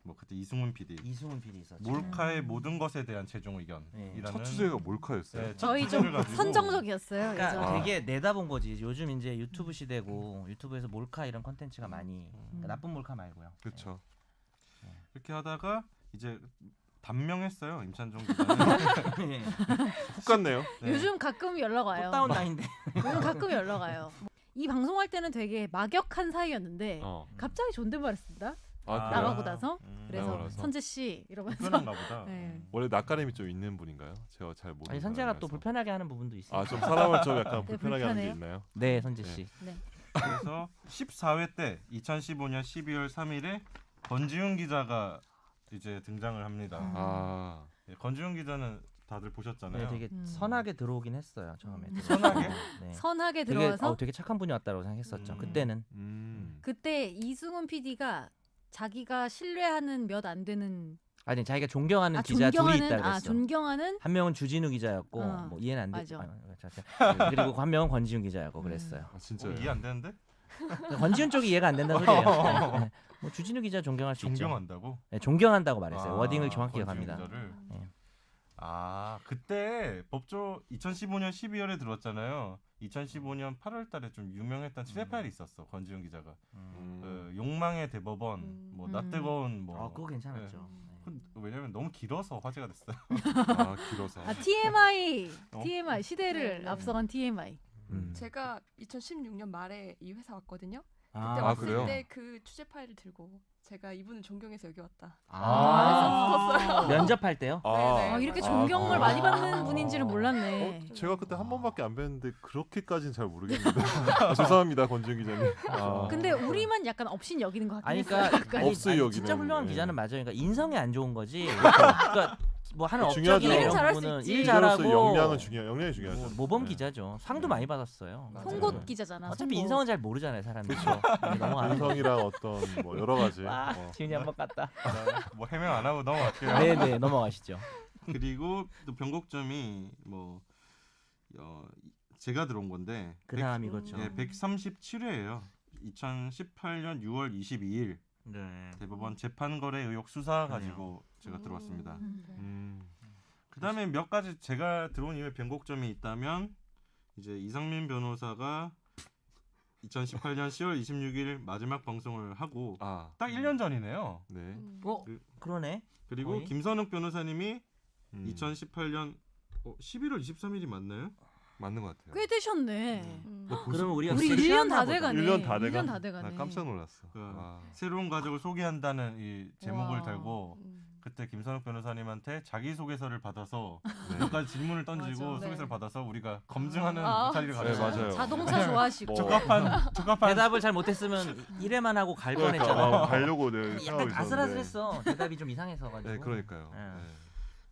뭐 그때 이승훈 PD, 이승훈 PD 있었죠. 몰카의 모든 것에 대한 최종 의견이라는 첫 주제가 몰카였어요. 네, 첫 저희 주제를 좀 가지고 선정적이었어요. 그러니까 예전에. 되게 내다본 거지. 요즘 이제 유튜브 시대고 유튜브에서 몰카 이런 컨텐츠가 많이 그러니까 나쁜 몰카 말고요. 그렇죠. 이렇게 하다가 이제 단명했어요 임찬종 기자는. 네. 훅 갔네요. 네. 요즘 가끔 연락 와요. 다운 나인데. 요즘 가끔 연락 와요. 이 방송할 때는 되게 막역한 사이였는데 갑자기 존댓말을 쓴다. 아, 그래요? 나가고 나서 그래서 나가고 나서. 선재 씨 이러면서 불편한가 보다. 네. 원래 낯가림이 좀 있는 분인가요? 제가 잘 모르는. 아니 선재가 또 사람이라서. 불편하게 하는 부분도 있어요. 좀 사람을 좀 약간 네, 불편하게 하는 게 불편해요? 있나요? 네, 선재 씨. 그래서 14회 때 2015년 12월 3일에 권지훈 기자가 이제 등장을 합니다. 아, 예, 권지훈 기자는 다들 보셨잖아요. 네, 되게 음. 선하게 들어오긴 했어요 처음에. 선하게? 네. 선하게 되게 들어와서 되게 착한 분이 왔다고 생각했었죠. 음. 그때는. 그때 이승훈 PD가 자기가 신뢰하는 몇 안 되는 아니 자기가 존경하는 기자 둘이 있다 그랬어. 존경하는 한 명은 주진우 기자였고 뭐 이해는 안 돼. 맞아. 그리고 한 명은 권지훈 기자였고 음. 그랬어요. 아, 진짜 이해 안 되는데? 권지훈 쪽이 이해가 안 된다는 소리예요. 네. 뭐 주진우 기자 존경할 수 있죠. 존경한다고? 네, 존경한다고 말했어요. 아, 워딩을 정확히 권지훈 기억합니다. 기자를? 네. 아 그때 법조 2015년 12월에 들어왔잖아요. 2015년 8월달에 좀 유명했던 취재 파일이 있었어. 권지훈 기자가 그 욕망의 대법원, 뭐 낯뜨거운 뭐. 아 그거 괜찮았죠. 네. 왜냐면 너무 길어서 화제가 됐어요. 아, 길어서. TMI 시대를 네. 앞서간 TMI. 제가 2016년 말에 이 회사 왔거든요. 그때 아, 왔을 그래요? 때 그 취재 파일을 들고 제가 이분을 존경해서 여기 왔다. 아. 면접할 때요? 네, 이렇게 맞아요. 존경을 아. 많이 받는 분인지는 몰랐네. 제가 그때 한 번밖에 안 뵀는데 그렇게까지는 잘 모르겠는데. 죄송합니다, 권지훈 기자님. 근데 우리만 약간 업신 여기는 것 같긴 아니 했어요. 그러니까 없어요, 여기는. 진짜 훌륭한 네. 기자는 맞아요. 그러니까 인성이 안 좋은 거지. 그러니까 뭐 하는 중요하죠. 업적이나 일은 이런 잘할 수 부분은 있지. 일 기자로서 잘하고 역량이 중요하죠. 뭐 모범 네. 기자죠. 상도 많이 받았어요. 맞아요. 송곳 기자잖아. 어차피 송곳. 인성은 잘 모르잖아요, 사람이. 넘어가는 거. 인성이랑 어떤 뭐 여러 가지. 와, 지훈이 한번 갔다. 뭐 해명 안 하고 넘어갈게요. 네네 넘어가시죠. 그리고 또 변곡점이 뭐 제가 들어온 건데 그 다음 이거죠. 예, 137회예요. 2018년 6월 22일 네. 대법원 재판거래 의혹 수사 가지고 제가 들어왔습니다. 음. 그다음에 몇 가지 제가 들어온 이후에 변곡점이 있다면 이제 이상민 변호사가 2018년 10월 26일 마지막 방송을 하고 딱 1년 전이네요. 네. 그러네. 그리고 거의? 김선욱 변호사님이 음. 2018년 11월 23일이 맞나요? 맞는 것 같아요. 꽤 되셨네. 그러면 우리가 우리 진짜 1년 다 쉬었나 보다. 돼가네. 1년 다 돼가? 1년 다 돼가네. 나 깜짝 놀랐어. 그 아. 새로운 가족을 소개한다는 이 제목을 와. 달고 그때 김선욱 변호사님한테 자기소개서를 받아서 네. 몇 가지 질문을 던지고 맞아. 소개서를 네. 받아서 우리가 검증하는 아. 자리를 네, 가졌어요. 맞아요. 자동차 좋아하시고. 뭐. 적합한 대답을 잘 못했으면 1회만 하고 갈 그러니까 뻔했잖아요. 가려고 내가 약간 생각하고 있었는데. 아슬아슬했어. 대답이 좀 이상해서 가지고. 네, 그러니까요. 네. 네.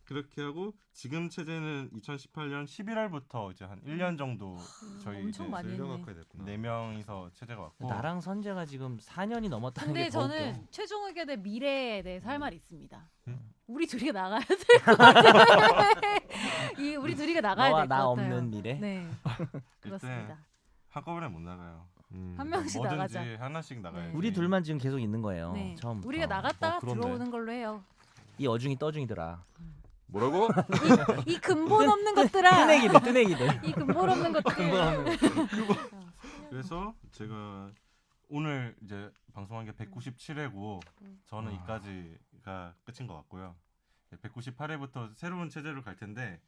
그렇게 하고 지금 체제는 2018년 11월부터 이제 한 1년 정도 저희 엄청 이제 많이 했네. 가까이 됐구나. 4명이서 체제가 왔고 나랑 선재가 지금 4년이 넘었다는 근데 게 더 웃겨. 저는 최종 의견의 미래에 대해서 할 말이 있습니다. 음? 우리 둘이 나가야 될 것 같아요. 우리 둘이가 나가야 너와 될 것 나 같아요. 없는 미래. 네, 그때 그렇습니다. 한꺼번에 못 나가요. 한 명씩 뭐든지 나가자. 하나씩 나가야지. 우리 둘만 지금 계속 있는 거예요. 네, 처음부터. 우리가 나갔다 그렇네. 들어오는 걸로 해요. 이 어중이 떠중이더라. 뭐라고? 이 근본 없는 것들아. 뜨내기들. 이 근본 없는 것들. 근본 없는 그래서 제가 오늘 이제 방송한 게 197회고 저는 이까지가 끝인 것 같고요. 198회부터 새로운 체제로 갈 텐데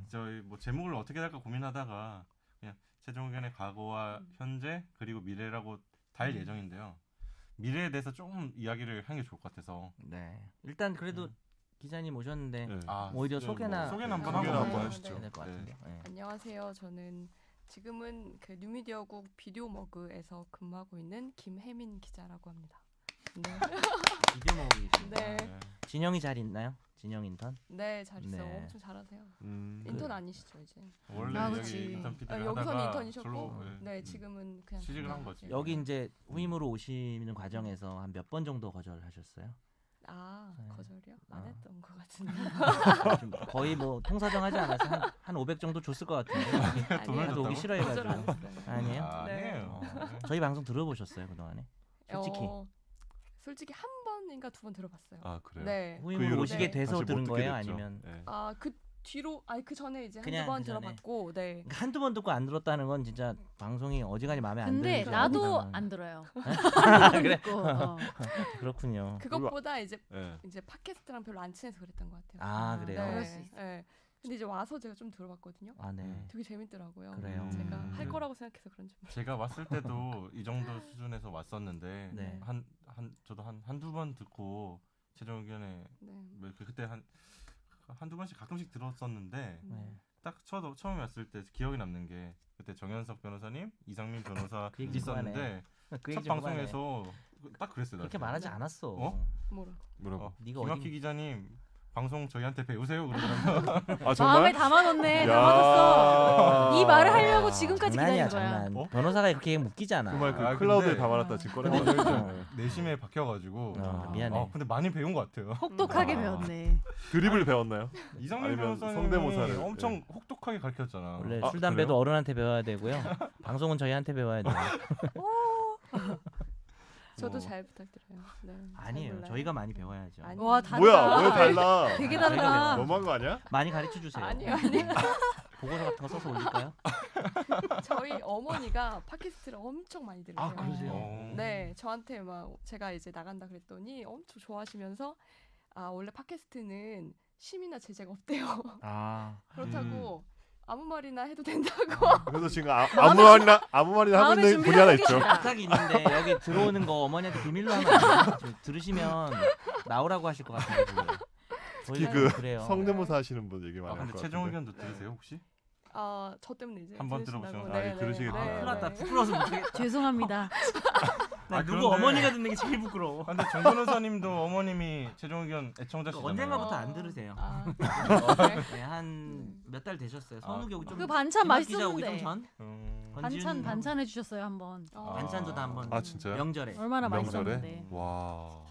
저희 뭐 제목을 어떻게 할까 고민하다가 그냥 최종 의견의 과거와 현재 그리고 미래라고 달 예정인데요. 미래에 대해서 조금 이야기를 하는 게 좋을 것 같아서. 네. 일단 그래도 기자님 오셨는데 네. 오히려 네, 소개나 소개는 한번 소개나 하고 한번 네. 하시죠. 해야 될 것 네. 같은데요. 네. 안녕하세요. 저는 지금은 그 뉴미디어국 비디오 머그에서 근무하고 있는 김혜민 기자라고 합니다. 네, 비디오 먹고 계십니다. 네, 진영이 잘 있나요? 진영 인턴? 네, 잘 있어요. 네. 엄청 잘하세요. 음. 인턴 아니시죠 이제? 원래 아, 여기 그치. 인턴 PD를 여기서는 하다가 인턴이셨고, 절로, 네, 지금은 그냥 취직을 한 그냥 거지. 이제- 여기 이제 후임으로 오시는 과정에서 한 몇 번 정도 거절하셨어요? 아, 네. 거절이요? 안 아. 했던 것 같은데. 좀 거의 뭐 통사정하지 않아서 한 500 정도 줬을 것 같은데 돈을 하도 오기 줬다고? 싫어해가지고 거절 안 했어요. 아니에요? 아, 네. 아니에요. 저희 방송 들어보셨어요 그동안에? 솔직히 솔직히 한 번인가 두 번 들어봤어요. 아 그래요. 네. 후임으로 이후로 오시게 네. 돼서 다시 못 들은 듣게 거예요? 됐죠. 아니면 네. 아, 그 뒤로 그 전에 이제 그냥 한두 번 그 전에. 들어봤고, 네. 그러니까 한두 번 듣고 안 들었다는 건 진짜 방송이 어지간히 마음에 안 근데 드는 나도 거잖아요. 안 들어요. 그래? 듣고, 어. 그렇군요. 그것보다 이제 네. 팟캐스트랑 별로 안 친해서 그랬던 것 같아요. 아 그래요? 그럴 수 있어. 네. 근데 이제 와서 제가 좀 들어봤거든요. 아 네. 되게 재밌더라고요. 그래요. 제가 음. 할 거라고 생각해서 그런지 모르겠어요. 제가 왔을 때도 이 정도 수준에서 왔었는데 네. 저도 한두 번 듣고 최종 의견에 네. 그때 한두 번씩 가끔씩 들었었는데 네. 딱 처음에 왔을 때 기억에 남는 게 그때 정현석 변호사님, 이상민 변호사 그 얘기 좀 있었는데 그 첫 얘기 좀 그만해. 방송에서 딱 그랬어요. 그렇게 나한테. 말하지 않았어. 어? 뭐라? 뭐라고? 네가 김학휘 어디 기자님 방송 저희한테 배우세요 그러더라고요. 아 마음에 정말? 담아놓네. 야. 담아뒀어. 이 말을 하려고 지금까지 장난이야 기다린 거야. 장난. 어? 변호사가 그렇게 웃기잖아. 그 말 그 아, 클라우드에 근데- 담아놨다 지금 꺼낸 근데- 거죠. 어. 내심에 박혀가지고 미안해. 근데 많이 배운 것 같아요. 혹독하게 아. 배웠네. 드립을 배웠나요? 이상민 아니면 변호사님이 성대모사를, 엄청 혹독하게 가르쳤잖아. 원래 아, 술 담배도 그래요? 어른한테 배워야 되고요. 방송은 저희한테 배워야 돼요. 저도 어. 잘 부탁드려요. 네. 잘 아니에요. 몰라요. 저희가 많이 배워야죠. 아니에요. 와 다르다. 뭐야? 왜 달라? 되게 저희가 다르다. 너무한 거 아니야? 많이 가르쳐 주세요. 아니요. 보고서 같은 거 써서 올릴까요? 저희 어머니가 팟캐스트를 엄청 많이 들으세요. 아 그러세요? 네, 저한테 막 제가 이제 나간다 그랬더니 엄청 좋아하시면서 아 원래 팟캐스트는 심의나 제재가 없대요. 아 그렇다고 아무 말이나 해도 된다고. 그래서 지금 아무 말이나 하고 마음의 있는 분이 하나 준비를 있죠. 부탁이 있는데 여기 들어오는 거 어머니한테 비밀로 하면 안 돼요? 지금 들으시면 나오라고 하실 것 같은데 지금. 특히 저희가 그 그래요. 성대모사 하시는 분 얘기 많이 아, 할 근데 것 최종 같은데. 의견도 들으세요 혹시? 아 저 때문에 이제 한번 들으신다고. 들어보시면 아, 들으시겠구나. 큰일 났다. 부끄러워서 못하게. 죄송합니다. 나 누구 그런데- 어머니가 듣는 게 제일 부끄러워. 근데 정 변호사님도 어머님이 최종 의견 애청자시잖아요. 언젠가부터 안 들으세요. 아, 네. 네, 한 몇 달 되셨어요. 선욱이 오기 좀. 그 반찬 김학 기자 오기 맛있었는데. 좀 전. 반찬 반찬 해주셨어요 한번. 반찬도 다 한번. 아 진짜요? 명절에. 얼마나 명절에? 맛있었는데. 와.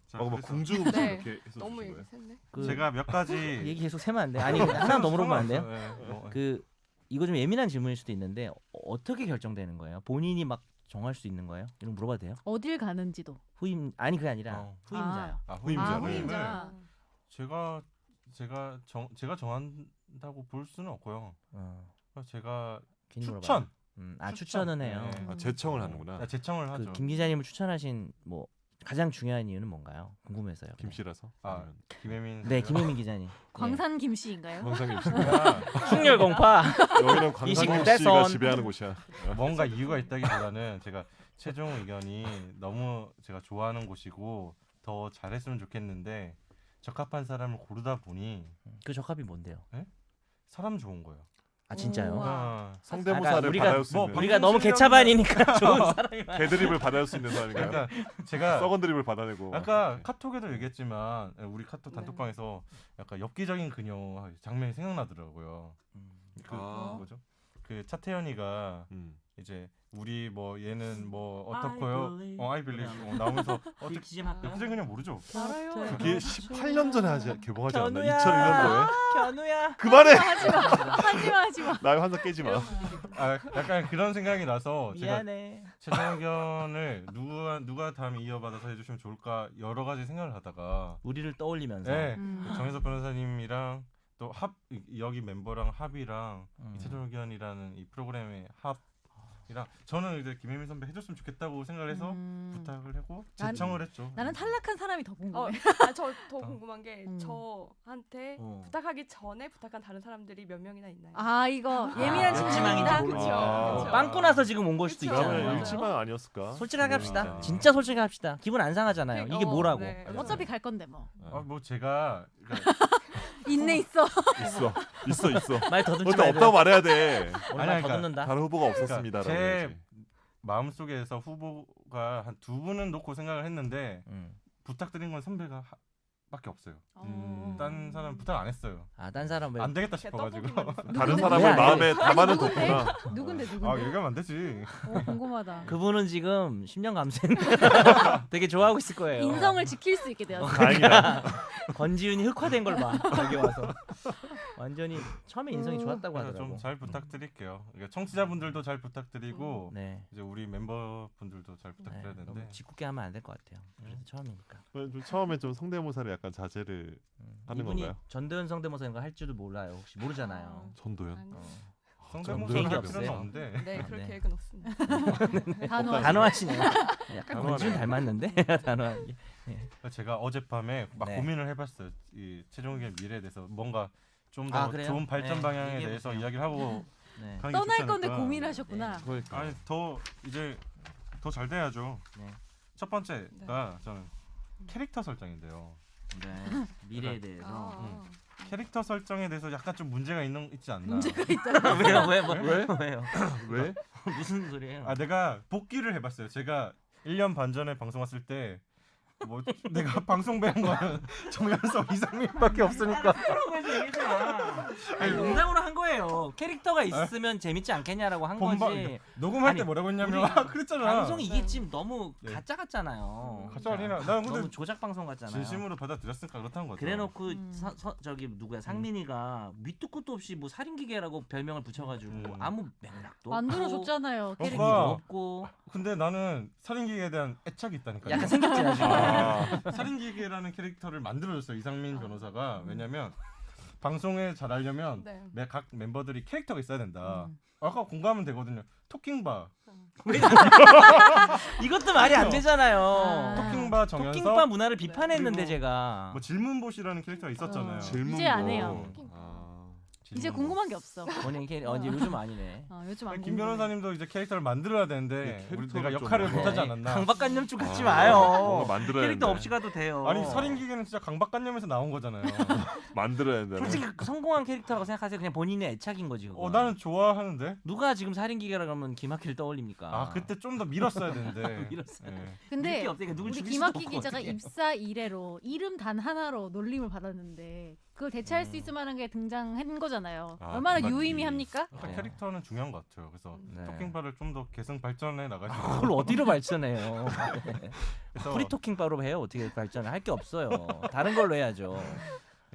자, 막 그래서 궁중 음식 네. 이렇게 해서 너무 주신 얘기 거예요? 샜네. 그 제가 몇 가지 얘기 계속 세면 안 돼. 아니 하나 더 물어보면 안 돼요? 네, 그 이거 좀 예민한 질문일 수도 있는데 어떻게 결정되는 거예요? 본인이 막 정할 수 있는 거예요? 이런 거 물어봐도 돼요? 어딜 가는지도. 후임 아니 그게 아니라 어. 후임자요. 후임자를. 후임자. 제가 정한다고 볼 수는 없고요. 제가 괜히 물어봐요. 추천. 아 추천은 해요. 네. 아, 제청을 하는구나. 제청을 하죠. 그 김 기자님을 추천하신 뭐 가장 중요한 이유는 뭔가요? 궁금해서요. 김 씨라서. 아, 김혜민. 네, 김혜민 기자님. 광산 김씨인가요? 광상김 씨. 충렬 공파. 여기는 광상김 29대 씨가 선. 지배하는 곳이야. 뭔가 이유가 있다기보다는 제가 최종 의견이 너무 제가 좋아하는 곳이고 더 잘했으면 좋겠는데 적합한 사람을 고르다 보니 그 적합이 뭔데요? 사람 좋은 거예요. 아 진짜요? 우와. 아, 성대모사를 우리가 받아올 수 뭐 있는. 우리가 너무 개차반이니까 좋은 사람이 많아. 개드립을 받아올 수 있는 사람인가요? 그러니까 제가 썩은 드립을 받아내고. 아까 네. 카톡에도 얘기했지만 우리 카톡 단톡방에서 약간 엽기적인 그녀 장면이 생각나더라고요. 그 아. 뭐죠? 그 차태현이가 이제 우리 뭐 얘는 뭐 어떻고요? I believe 나오면서 어떻게 기지 할까요? 엽기적인 그녀 모르죠? 알아요. 그게 18년 전에 개봉하지 않나? 견우야. 2001년도에? 견우야. 그만해. 하지마. 나의 환상 깨지 마. 아 약간 그런 생각이 나서 제가 미안해. 최종 의견을 누가 다음 이어받아서 해주시면 좋을까 여러 가지 생각을 하다가 우리를 떠올리면서. 네, 음. 정혜석 변호사님이랑 또 여기 멤버랑 합이랑 음. 이 최종 의견이라는 이 프로그램의 합 저는 이제 김혜민 선배 해줬으면 좋겠다고 생각을 해서 부탁을 하고 난- 제청을 했죠. 나는 탈락한 사람이 더 궁금해. 저 더 궁금한 게 저한테 어. 부탁하기 전에 부탁한 다른 사람들이 몇 명이나 있나요? 아 이거 예민한 아, 질문입니다. 일지망인지 그쵸. 아. 그쵸. 빵꾸 나서 지금 온 걸 수도 그쵸. 있잖아요. 그러면 네. 일지망 아니었을까? 솔직하게 합시다. 아. 진짜 솔직하게 합시다. 기분 안 상하잖아요. 이게 뭐라고? 네. 어차피 갈 건데 뭐. 뭐 제가 그러니까 인내 있어. 있어. 말 더듬지 일단 말고. 없다고 말해야 돼. 오늘 아니, 말 그러니까 더듬는다. 다른 후보가 없었습니다. 그러니까 제 마음속에서 후보가 한 2분은 놓고 생각을 했는데 부탁드린 건 선배가 밖에 없어요. 딴 사람 부탁 안 했어요. 딴 사람 왜? 안 되겠다 그냥 싶어가지고. 떡볶이만 다른 누군데? 사람을 왜 안 해? 마음에 담아는 누군데? 뒀구나. 누군데? 아 얘기하면 안 되지. 궁금하다. 그분은 지금 10년 감수했는데 되게 좋아하고 있을 거예요. 인성을 지킬 수 있게 되었어. 다행이다. 권지윤이 흑화된 걸 봐. 여기 와서 완전히 처음에 인성이 좋았다고 그래서 하더라고. 좀 잘 부탁드릴게요. 그러니까 청취자분들도 잘 부탁드리고 네. 이제 우리 멤버분들도 잘 부탁드려야 너무 되는데 짓궂게 하면 안 될 것 같아요. 그래도 처음이니까. 좀 처음에 좀 성대모사를 약간 자제를 하는 이분이 건가요? 전도연 성대모사 이런 거 할 줄도 몰라요. 혹시 모르잖아요. 전도연. 아니, 성대모사 계획이 할 필요는 없어요. 없는데 네, 그럴 네. 계획은 없습니다. 단호하게. 단호하시네요. 약간 단호하네. 권지윤 닮았는데 단호하게. 제가 어젯밤에 막 네. 고민을 해봤어요. 이 최종 의견 미래에 대해서 뭔가 좀 아, 더 그래요? 좋은 발전 네, 방향에 얘기해 대해서 보세요. 이야기를 하고 네. 가는 게 떠날 좋지 건데 않을까. 고민을 하셨구나. 그러니까. 아니 더 이제 더 잘 돼야죠. 네. 첫 번째가 저는 캐릭터 설정인데요. 네. 미래에 대해서. 아, 캐릭터 설정에 대해서 약간 좀 문제가 있지 않나. 문제가 있다. 왜요? 왜? 뭐, 왜? 왜요? 왜? 무슨 소리예요? 아 내가 복귀를 해봤어요. 제가 1년 반 전에 방송 왔을 때 뭐 내가 방송 배운 거는 정연석 이상민밖에 없으니까. 아니, 농담으로 한 거예요. 캐릭터가 있으면 재밌지 않겠냐라고 한 본방 거지. 녹음할 아니, 때 뭐라고 했냐면 우리 그랬잖아. 방송이 이게 지금 너무 네. 가짜 같잖아요. 가짜 아니라 난 근데 너무 조작 방송 같잖아요. 진심으로 받아들였으니까 그렇다는 거죠. 그래놓고 음. 저기 누구야 상민이가 밑도 끝도 없이 뭐 살인기계라고 별명을 붙여가지고 아무 맥락도 만들어줬잖아요. 그러니까. 캐릭터. 없고 없고 근데 나는 살인기계에 대한 애착이 있다니까요. 약간 생겼지 나중에. 아, 살인기계라는 캐릭터를 만들어줬어요 이상민 변호사가. 왜냐면 방송에 잘하려면 네. 각 멤버들이 캐릭터가 있어야 된다. 음. 아까 공감은 되거든요. 토킹바, 이것도 말이 안 아. 되잖아요. 토킹바 정연석, 토킹바 문화를 비판했는데 그리고 제가 뭐 질문봇이라는 캐릭터가 있었잖아요. 질문- 이제 안 해요. 아. 이제 질문봇. 궁금한 게 없어. 본인 캐릭터 이제 요즘 아니네. 요즘 안 김 궁금해. 변호사님도 이제 캐릭터를 만들어야 되는데 네, 우리 캐릭터를 내가 좀 역할을 뭐- 못하지 않았나. 강박관념증 갖지 아, 마요. 뭔가 만들어야 캐릭터 되는데. 없이 가도 돼요. 아니 살인기계는 진짜 강박관념에서 나온 거잖아요. 만들어야 되는. 솔직히 성공한 캐릭터라고 생각하세요. 그냥 본인의 애착인 거지. 그거. 나는 좋아하는데. 누가 지금 살인기계라 그러면 김학휘를 떠올립니까? 아 그때 좀 더 밀었어야 되는데. 밀었어야 예. 근데 게 없으니까 누굴 우리 죽일 김학기 수도 없고 기자가 어떡해. 입사 이래로 이름 단 하나로 놀림을 받았는데 그걸 대체할 수 있을 만한 게 등장한 거잖아요. 아, 얼마나 김학기. 유의미합니까? 그러니까 네. 캐릭터는 중요한 것 같아요. 그래서 네. 토킹바를 좀 더 개성 발전해 나가지고. 그걸 어디로 발전해요? 그래서 프리토킹바로 해요? 어떻게 발전을 할 게 없어요. 다른 걸로 해야죠.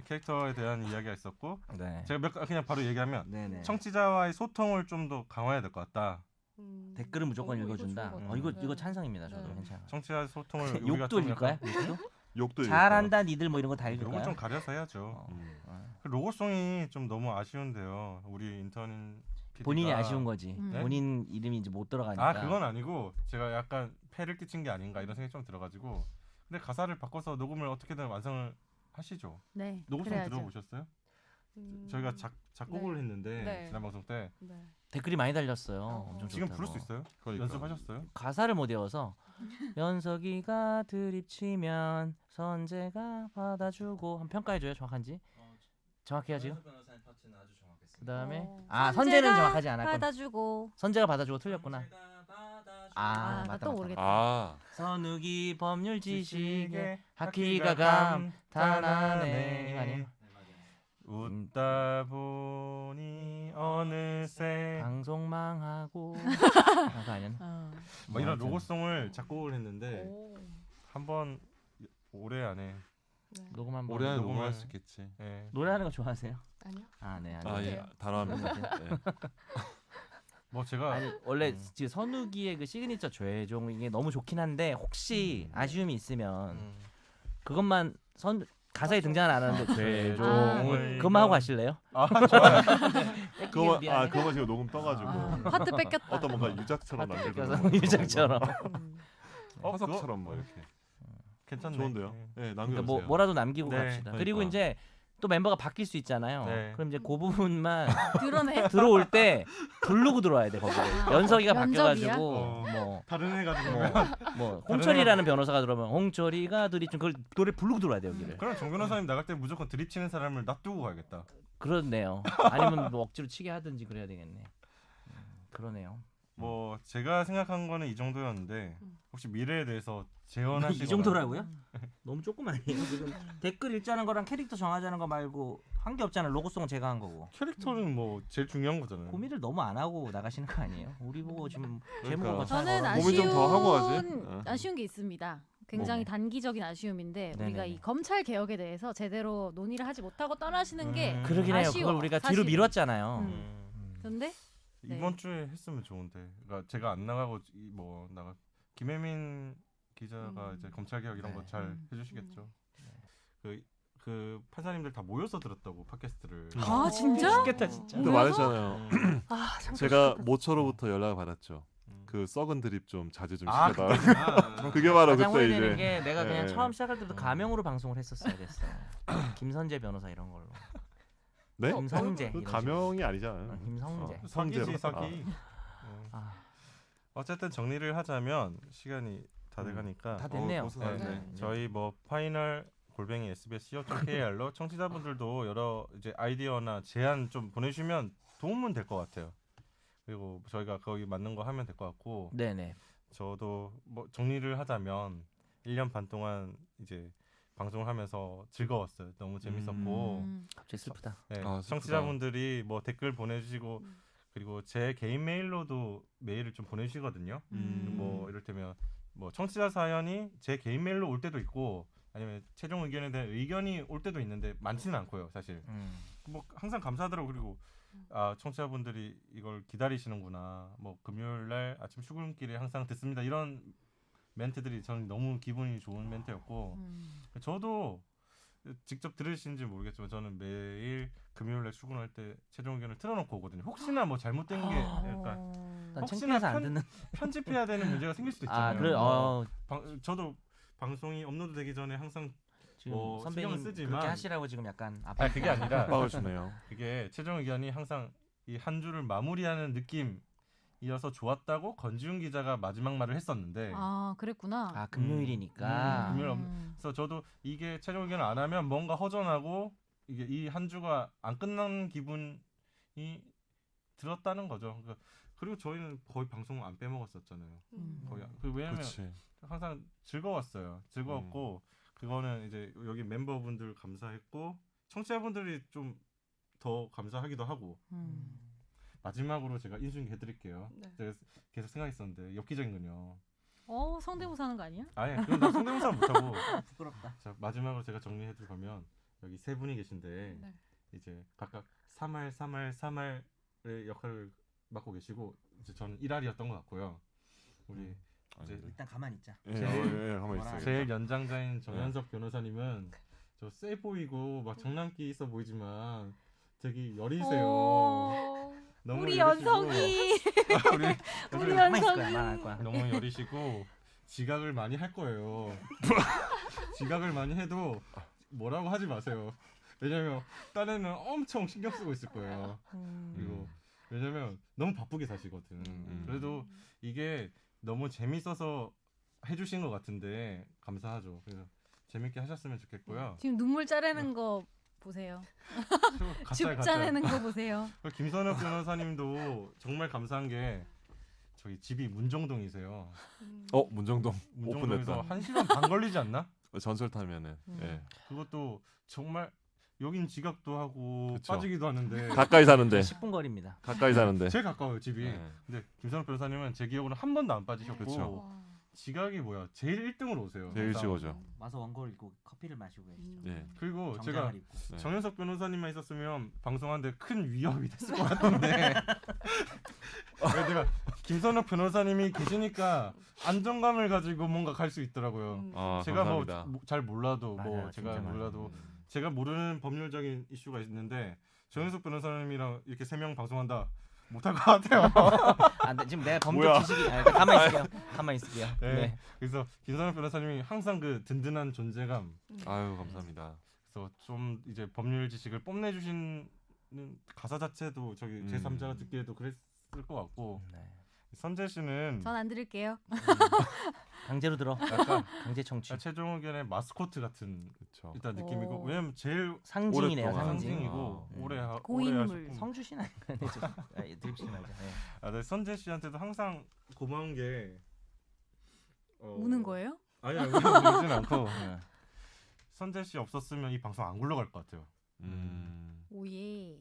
캐릭터에 대한 이야기가 있었고 네. 제가 그냥 바로 얘기하면 네네. 청취자와의 소통을 좀 더 강화해야 될 것 같다. 댓글은 무조건 이거 읽어준다. 좋은 것 같아요. 이거 네. 찬성입니다. 저도 네. 괜찮아. 청취자 소통을 우리가 욕도 좀 읽을까요? 약간- 욕도? 욕도 잘한다 니들 뭐 이런 거 다 욕을 읽을까요? 좀 가려서 해야죠. 어. 그 로고송이 좀 너무 아쉬운데요. 우리 인턴 PD가 본인이 아쉬운 거지. 네? 본인 이름이 이제 못 들어가니까. 아 그건 아니고 제가 약간 폐를 끼친 게 아닌가 이런 생각이 좀 들어가지고. 근데 가사를 바꿔서 녹음을 어떻게든 완성을 하시죠. 네. 녹음송 그래야죠. 들어보셨어요? 저희가 작곡을 네. 했는데 네. 지난 방송 때 네. 댓글이 많이 달렸어요. 어. 엄청 지금 좋다고. 부를 수 있어요? 그러니까. 연습하셨어요? 가사를 못 외워서 연석이가 드립치면 선재가 받아주고 한 평가해줘요 정확한지? 정확해요 지금? 그 다음에 선재는 선재가 정확하지 않을 겁니다. 받아주고. 선재가 받아주고 틀렸구나. 나 맞다 또 맞다. 모르겠다. 아, 선욱이 법률 지식에 학기가 학기가 감탄하네 이거 아니에요? 웃다 보니 어느새 방송 망하고 그거 아니야? 뭐 이런 아무튼 로고송을 작곡을 했는데 오. 한번 올해 안에 네. 녹음 한번. 올해 안에 녹음을- 녹음할 수 있겠지. 예. 노래하는 거 좋아하세요? 아니요. 아 네. 아, 아니. 예, 단호합니다. 네. 뭐 제가 아니 원래 지금 선욱이의 그 시그니처 죄종 이게 너무 좋긴 한데 혹시 아쉬움이 있으면 그것만 가사에 등장은 안 하는데 죄종을 그것만 하고 가실래요? 아 좋아요. 그거 미안해. 그거 지금 녹음 떠가지고 파트 뺏겼다. 어떤 뭔가 유작처럼 뺏겨서 남겨두는 유작처럼. 화석처럼 뭐 이렇게 괜찮네. 좋은데요. 네, 그러니까 남겨주세요. 뭐라도 남기고 네, 갑시다. 그리고 그러니까. 이제 또 멤버가 바뀔 수 있잖아요. 네. 그럼 이제 그 부분만 드러내. 들어올 때 부르고 들어와야 돼 거기를. 연석이가 면접이야? 바뀌어가지고 어. 다른 애가 들어오면 뭐 홍철이라는 변호사가 들어오면 홍철이가 드립 그걸 노래 부르고 들어와야 돼 여기를. 그럼 정 변호사님 나갈 때 무조건 드립 치는 사람을 놔두고 가야겠다. 그렇네요. 아니면 뭐 억지로 치게 하든지 그래야 되겠네. 그러네요. 뭐 제가 생각한 거는 이 정도였는데 혹시 미래에 대해서 재현하시거나 이 정도라고요? 너무 조금 아니에요? 지금 댓글 읽자는 거랑 캐릭터 정하자는 거 말고 한 게 없잖아. 로고송은 제가 한 거고. 캐릭터는 뭐 제일 중요한 거잖아요. 고민을 너무 안 하고 나가시는 거 아니에요? 우리 보고 지금 제목을 그러니까. 거창하게 저는 걸어놓고. 고민 좀 더 하고 하지. 아쉬운 게 있습니다. 굉장히 네네. 단기적인 아쉬움인데 우리가 네네네. 이 검찰 개혁에 대해서 제대로 논의를 하지 못하고 떠나시는 게 그러긴 해요. 아쉬워, 그걸 우리가 뒤로 사실은. 미뤘잖아요. 그런데 네. 이번 주에 했으면 좋은데, 그러니까 제가 안 나가고 뭐 나가 김혜민 기자가 이제 검찰 개혁 이런 네. 거 잘 해주시겠죠. 그 판사님들 다 모여서 들었다고 팟캐스트를. 아 진짜? 죽겠다 진짜. 근데 말했잖아요. 아 제가 모처로부터 연락을 받았죠. 그 썩은 드립 좀 자제 좀 아, 시켜달라. 그렇구나. 그게 바로 가장 그때 후회되는 이제 게 내가 그냥 네. 처음 시작할 때도 가명으로 방송을 했었어야 됐어. 김선재 변호사 이런 걸로. 네? 김성재. 그 이런 가명이 아니잖아요. 식으로. 김성재. 사기지 성재로. 사기. 아, 어쨌든 정리를 하자면 시간이 다 돼가니까 다 됐네요. 고생하셨네. 네. 저희 뭐 파이널 골뱅이 sbs.co.kr로 청취자분들도 여러 이제 아이디어나 제안 좀 보내주시면 도움은 될 것 같아요. 그리고 저희가 거기 맞는 거 하면 될 것 같고, 네네. 저도 뭐 정리를 하자면 1년 반 동안 이제 방송을 하면서 즐거웠어요. 너무 재밌었고, 갑자기 슬프다. 네, 아, 슬프다. 청취자분들이 뭐 댓글 보내주시고, 그리고 제 개인 메일로도 메일을 좀 보내주시거든요. 뭐 이를테면 뭐 청취자 사연이 제 개인 메일로 올 때도 있고, 아니면 최종 의견에 대한 의견이 올 때도 있는데 많지는 않고요, 사실. 뭐 항상 감사하더라고. 그리고 아, 청취자분들이 이걸 기다리시는구나. 뭐 금요일 날 아침 출근길에 항상 듣습니다. 이런 멘트들이 저는 너무 기분이 좋은 멘트였고, 저도 직접 들으시는지 모르겠지만 저는 매일 금요일 날 출근할 때 최종 의견을 틀어놓고 오거든요. 혹시나 뭐 잘못된 게 약간 난 혹시나 창피해서 안 듣는. 편집해야 되는 문제가 생길 수도 있잖아요. 아 그래. 저도 방송이 업로드 되기 전에 항상 지금 뭐 선배님 신경은 쓰지만- 그렇게 하시라고 지금 약간 아파. 아 그게 아니라 압박을 주네요. 그게 최종 의견이 항상 이 한 주를 마무리하는 느낌이어서 좋았다고 건지훈 기자가 마지막 말을 했었는데, 아 그랬구나. 아 금요일이니까. 금요일 그래서 저도 이게 최종 의견을 안 하면 뭔가 허전하고 이게 이 한 주가 안 끝난 기분이 들었다는 거죠. 그리고 저희는 거의 방송 안 빼먹었었잖아요. 거의 왜냐면 그렇지. 항상 즐거웠고 그거는 이제 여기 멤버분들 감사했고 청취자분들이 좀 더 감사하기도 하고. 마지막으로 제가 인수인계 해드릴게요. 네. 제가 계속 생각했었는데 엽기적이군요. 성대모사 하는 거 아니야? 아니 그건 나 성대모사 못하고. 부끄럽다. 자 마지막으로 제가 정리해드릴 거면 여기 세 분이 계신데 네. 이제 각각 3할의 역할을 맡고 계시고, 이제 저는 1할이었던 것 같고요. 우리 이제 일단 가만히 있자. 예, 가만히 있어요. 제일 연장자인 정현석 변호사님은 저 쎄 보이고 막 장난기 있어 보이지만 되게 여리세요. 너무 우리 여리시고, 연석이. 우리 가만히 있을 거야. 연석이. 말할 거야. 너무 여리시고 지각을 많이 할 거예요. 지각을 많이 해도 뭐라고 하지 마세요. 왜냐면 딴에는 엄청 신경 쓰고 있을 거예요. 그리고 왜냐면 너무 바쁘게 사시거든. 그래도 이게 너무 재밌어서 해주신 것 같은데 감사하죠. 그래서 재밌게 하셨으면 좋겠고요. 지금 눈물 짜내는 거 보세요. 가짜야, 죽 짜내는 거 보세요. 김선욱 변호사님도 정말 감사한 게 저기 집이 문정동이세요. 문정동 문정동에서 오픈했다. 1시간 반 걸리지 않나? 전설 타면은 예. 그것도 정말 여긴 지각도 하고 그쵸. 빠지기도 하는데 가까이 사는데 10분 거리입니다. 가까이 사는데. 제일 가까워요 집이. 예. 근데 김선욱 변호사님은 제 기억으로 한 번도 안 빠지셨고 그쵸. 지각이 뭐야 제일 1등으로 오세요. 제일 일찍 항상. 오죠. 와서 원고를 읽고 커피를 마시고 계시죠. 예. 그리고 제가 정장을 입고. 네. 정현석 변호사님만 있었으면 방송하는데 큰 위협이 됐을 것 같은데 왜 내가 김선욱 변호사님이 계시니까 안정감을 가지고 뭔가 갈 수 있더라고요. 아, 제가 감사합니다. 뭐 잘 몰라도 뭐 맞아요, 제가 진짜 몰라도 맞아요. 제가 모르는 법률적인 이슈가 있는데 정현석 변호사님이랑 이렇게 3명 방송한다 못할 것 같아요. 아, 네, 지금 내가 법률 뭐야? 지식이 가만히 있을게요. 가만히 있을게요. 네. 네. 그래서 김선욱 변호사님이 항상 그 든든한 존재감. 아유 감사합니다. 그래서 좀 이제 법률 지식을 뽐내주시는 가사 자체도 저기 제3자가 듣기에도 그랬을 것 같고 네. 선재 씨는 전 안 들을게요. 강제로 들어. 약간 강제 청취. 최종 의견의 마스코트 같은 그렇죠. 일단 느낌이고 오. 왜냐면 제일 상징이네요. 오랫동안. 상징. 상징이고 오래 고인물. 하셨고 성주신 아닌가요? 들으시지 말자. 네. 네, 선재 씨한테도 항상 고마운 게 우는 거예요? 아니 울진 않고 네. 선재 씨 없었으면 이 방송 안 굴러갈 것 같아요. 오예.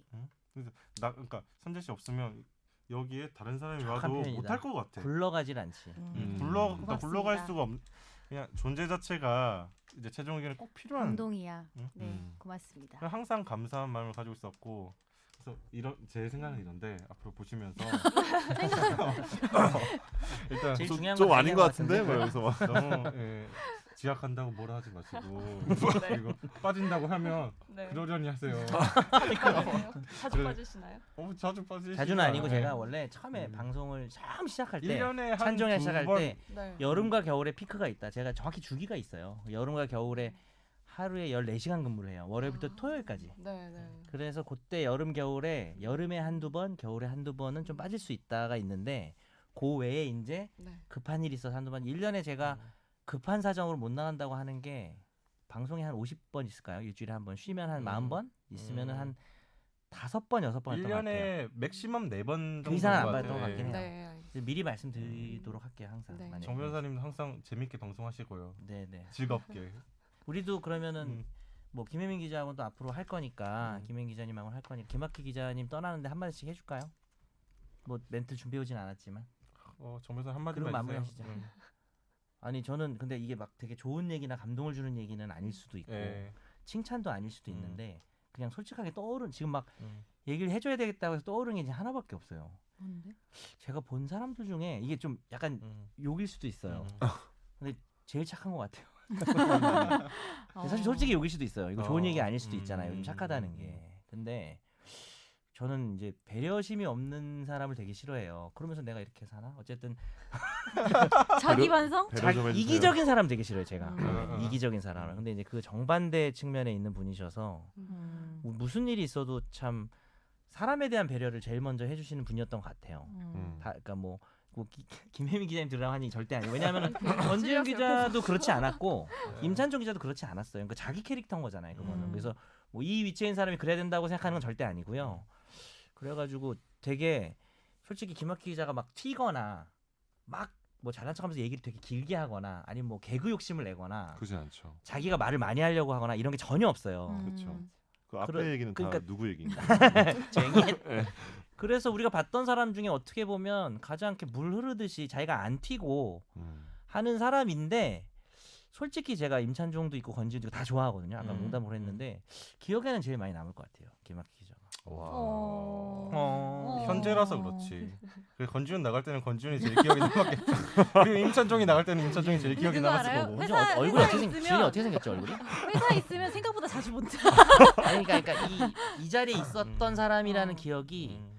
나 그러니까 선재 씨 없으면 여기에 다른 사람이 정확한 와도 표현이다. 못할 것 같아. 굴러가질 않지. 그러니까 고맙습니다. 굴러갈 수가 없. 그냥 존재 자체가 이제 최종 의견에 꼭 필요한. 감동이야. 응? 네, 고맙습니다. 그냥 항상 감사한 마음을 가지고 있었고. 그래서 이런 제 생각은 이런데 앞으로 보시면서 일단 제일 좀- 중요한 좀 건 아닌 것 같은데 뭐 이러면서 막. 너무 지각한다고 뭐라 하지 마시고 그리고 빠진다고 하면 네. 그러려니 하세요. 그러세요? 자주 그래. 빠지시나요? 자주 빠지시. 자주는 아니고 제가 원래 처음에 방송을 처음 시작할 때 1년에 찬종이 시작할 때 네. 여름과 겨울에 피크가 있다. 제가 정확히 주기가 있어요. 여름과 겨울에 하루에 14시간 근무를 해요. 월요일부터 토요일까지. 네, 네. 그래서 그때 여름 겨울에 여름에 한두 번, 겨울에 한두 번은 좀 빠질 수 있다가 있는데 그 외에 이제 네. 급한 일이 있어서 한두 번 1년에 제가 급한 사정으로 못 나간다고 하는 게 방송에 한 50번 있을까요? 일주일에 한 번 쉬면 한 40번 있으면은 한 5번, 6번 했던 것 같아요. 1년에 맥시멈 4번 정도 그 이상은 안 하는 받을 것 같긴 해요. 네, 알겠습니다. 미리 말씀드리도록 할게요 항상. 네. 만약에. 정 변호사님도 항상 재밌게 방송하시고요. 네네. 즐겁게. 우리도 그러면은 음. 뭐 김혜민 기자하고도 앞으로 할 거니까 김혜민 기자님하고 할 거니까 김학기 기자님 떠나는데 한 마디씩 해줄까요? 뭐 멘트 준비해 오진 않았지만. 정 변호사 한마디만 그럼 해주세요. 마무리하시죠. 아니 저는 근데 이게 막 되게 좋은 얘기나 감동을 주는 얘기는 아닐 수도 있고 예. 칭찬도 아닐 수도 있는데 그냥 솔직하게 떠오른 지금 막 음. 얘기를 해줘야 되겠다고 해서 떠오르는 게 이제 하나밖에 없어요. 뭔데? 제가 본 사람들 중에 이게 좀 약간 욕일 수도 있어요. 근데 제일 착한 것 같아요. 사실 솔직히 욕일 수도 있어요. 이거 좋은 얘기 아닐 수도 있잖아요. 요즘 착하다는 게. 근데 저는 이제 배려심이 없는 사람을 되게 싫어해요. 그러면서 내가 이렇게 사나? 어쨌든 자기 반성? 배려 좀 해주세요. 이기적인 사람 되게 싫어요. 제가 음. 이기적인 사람을. 근데 이제 그 정반대 측면에 있는 분이셔서 무슨 일이 있어도 참 사람에 대한 배려를 제일 먼저 해주시는 분이었던 것 같아요. 다 그러니까 뭐 김혜민 기자님 들으라고 하니 절대 아니에요. 왜냐하면 권지윤 기자도 그렇지 않았고 임찬종 기자도 그렇지 않았어요. 그러니까 자기 캐릭터인 거잖아요. 그거는. 그래서 뭐 이 위치에 있는 사람이 그래야 된다고 생각하는 건 절대 아니고요. 그래가지고 되게 솔직히 김학기 기자가 막 튀거나 막 뭐 잘난 척하면서 얘기를 되게 길게 하거나 아니면 뭐 개그 욕심을 내거나 그렇지 않죠. 자기가 말을 많이 하려고 하거나 이런 게 전혀 없어요. 그렇죠. 그 앞에 그러- 얘기는 그러니까- 다 누구 얘기인가? 쟁이. 그래서 우리가 봤던 사람 중에 어떻게 보면 가장 이렇게 물 흐르듯이 자기가 안 튀고 하는 사람인데 솔직히 제가 임찬종도 있고 권지윤도 있고 다 좋아하거든요. 아까 농담으로 했는데 기억에는 제일 많이 남을 것 같아요. 김학기 기자가. 현재라서 그렇지. 그래, 권지윤 나갈 때는 권지윤이 제일 기억에 남았겠죠. 그리고 임찬종이 나갈 때는 임찬종이 제일 기억에 그거 남았을 알아요? 거고. 회사- 얼굴이 회사에 어떻게 있으면- 지윤이 어떻게 생겼죠 얼굴이? 회사에 있으면 생각보다 자주 본다. 아니 그러니까 이 자리에 있었던 사람이라는 기억이 음.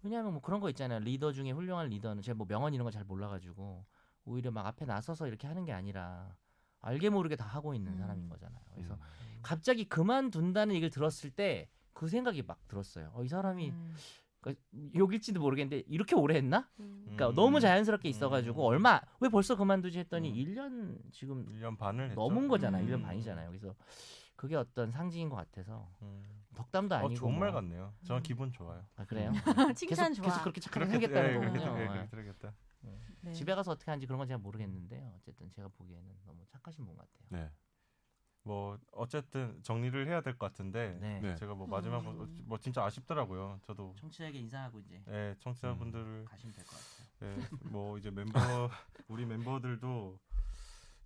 왜냐하면 뭐 그런 거 있잖아요. 리더 중에 훌륭한 리더는 제가 뭐 명언 이런 거 잘 몰라가지고 오히려 막 앞에 나서서 이렇게 하는 게 아니라 알게 모르게 다 하고 있는 사람인 거잖아요. 그래서 갑자기 그만둔다는 얘기를 들었을 때 그 생각이 막 들었어요. 이 사람이 그러니까 욕일지도 모르겠는데 이렇게 오래 했나? 그러니까 너무 자연스럽게 있어가지고 얼마 왜 벌써 그만두지 했더니 1년 지금 1년 반을 했죠. 넘은 거잖아요. 음. 1년 반이잖아요. 그래서 그게 어떤 상징인 것 같아서 덕담도 아니고 좋은 말 뭐. 같네요. 저는 기분 좋아요. 아, 그래요? 칭찬 좋아. 계속 그렇게 착하게 생겼다는 거군요. 그렇게 들으겠다. 네. 집에 가서 어떻게 하는지 그런 건 제가 모르겠는데요. 어쨌든 제가 보기에는 너무 착하신 분 같아요. 네. 뭐 어쨌든 정리를 해야 될 것 같은데 네. 네. 제가 뭐 마지막으로 뭐 진짜 아쉽더라고요. 저도 청취자에게 인사하고 이제 청취자분들을 가시면 될 것 같아요. 뭐 이제 우리 멤버들도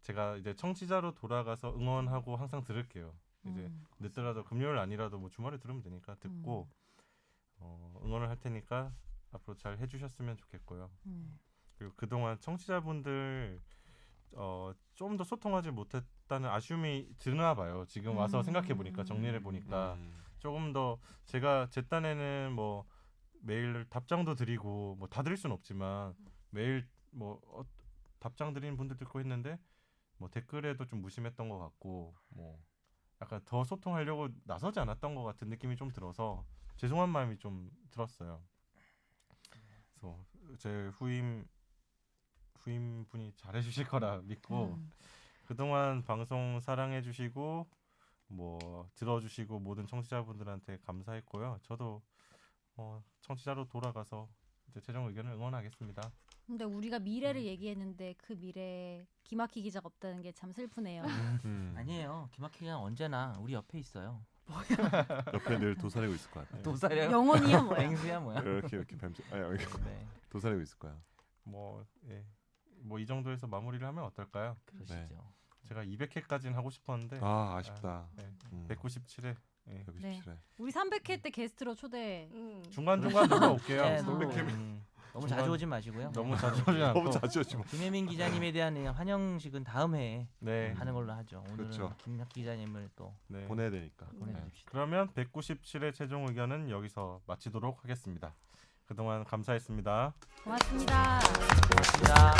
제가 이제 청취자로 돌아가서 응원하고 항상 들을게요. 이제 늦더라도 금요일 아니라도 뭐 주말에 들으면 되니까 듣고 응원을 할 테니까 앞으로 잘 해주셨으면 좋겠고요. 그리고 그동안 청취자분들 좀 더 소통하지 못했다는 아쉬움이 드나 봐요. 지금 와서 생각해 보니까 정리를 보니까 조금 더 제가 제 딴에는 뭐 메일 답장도 드리고 뭐 다 드릴 수는 없지만 매일 뭐 답장 드리는 분들도 있고 했는데 뭐 댓글에도 좀 무심했던 것 같고 뭐 약간 더 소통하려고 나서지 않았던 것 같은 느낌이 좀 들어서 죄송한 마음이 좀 들었어요. 그래서 제 후임 분이 잘해주실 거라 믿고 그동안 방송 사랑해주시고 뭐 들어주시고 모든 청취자분들한테 감사했고요. 저도 청취자로 돌아가서 이제 최종 의견을 응원하겠습니다. 근데 우리가 미래를 얘기했는데 그 미래에 김학희 기자가 없다는 게 참 슬프네요. 아니에요. 김학휘가 언제나 우리 옆에 있어요. 옆에 늘 도사리고 있을 거야. 도사려. 영원이야 뭐야. 맹수야 뭐야. 이렇게 뱀 네, 도사리고 있을 거야. 뭐 이 정도에서 마무리를 하면 어떨까요? 그러시죠. 제가 200회까지는 하고 싶었는데 아 아쉽다. 197회 네. 197회. 우리 300회 때 게스트로 초대. 중간중간 놀러 올게요. 네, 너무, 300회 너무 중간- 자주 오진 마시고요. 너무 자주 오지 않고 너무 자주 오지 마. 김혜민 기자님에 대한 환영식은 다음 해에 네. 하는 걸로 하죠. 오늘은 그렇죠. 김학휘 기자님을 또 네. 보내야 되니까. 보내드립시다. 그러면 197회 최종 의견은 여기서 마치도록 하겠습니다. 그동안 감사했습니다. 고맙습니다. 고맙습니다.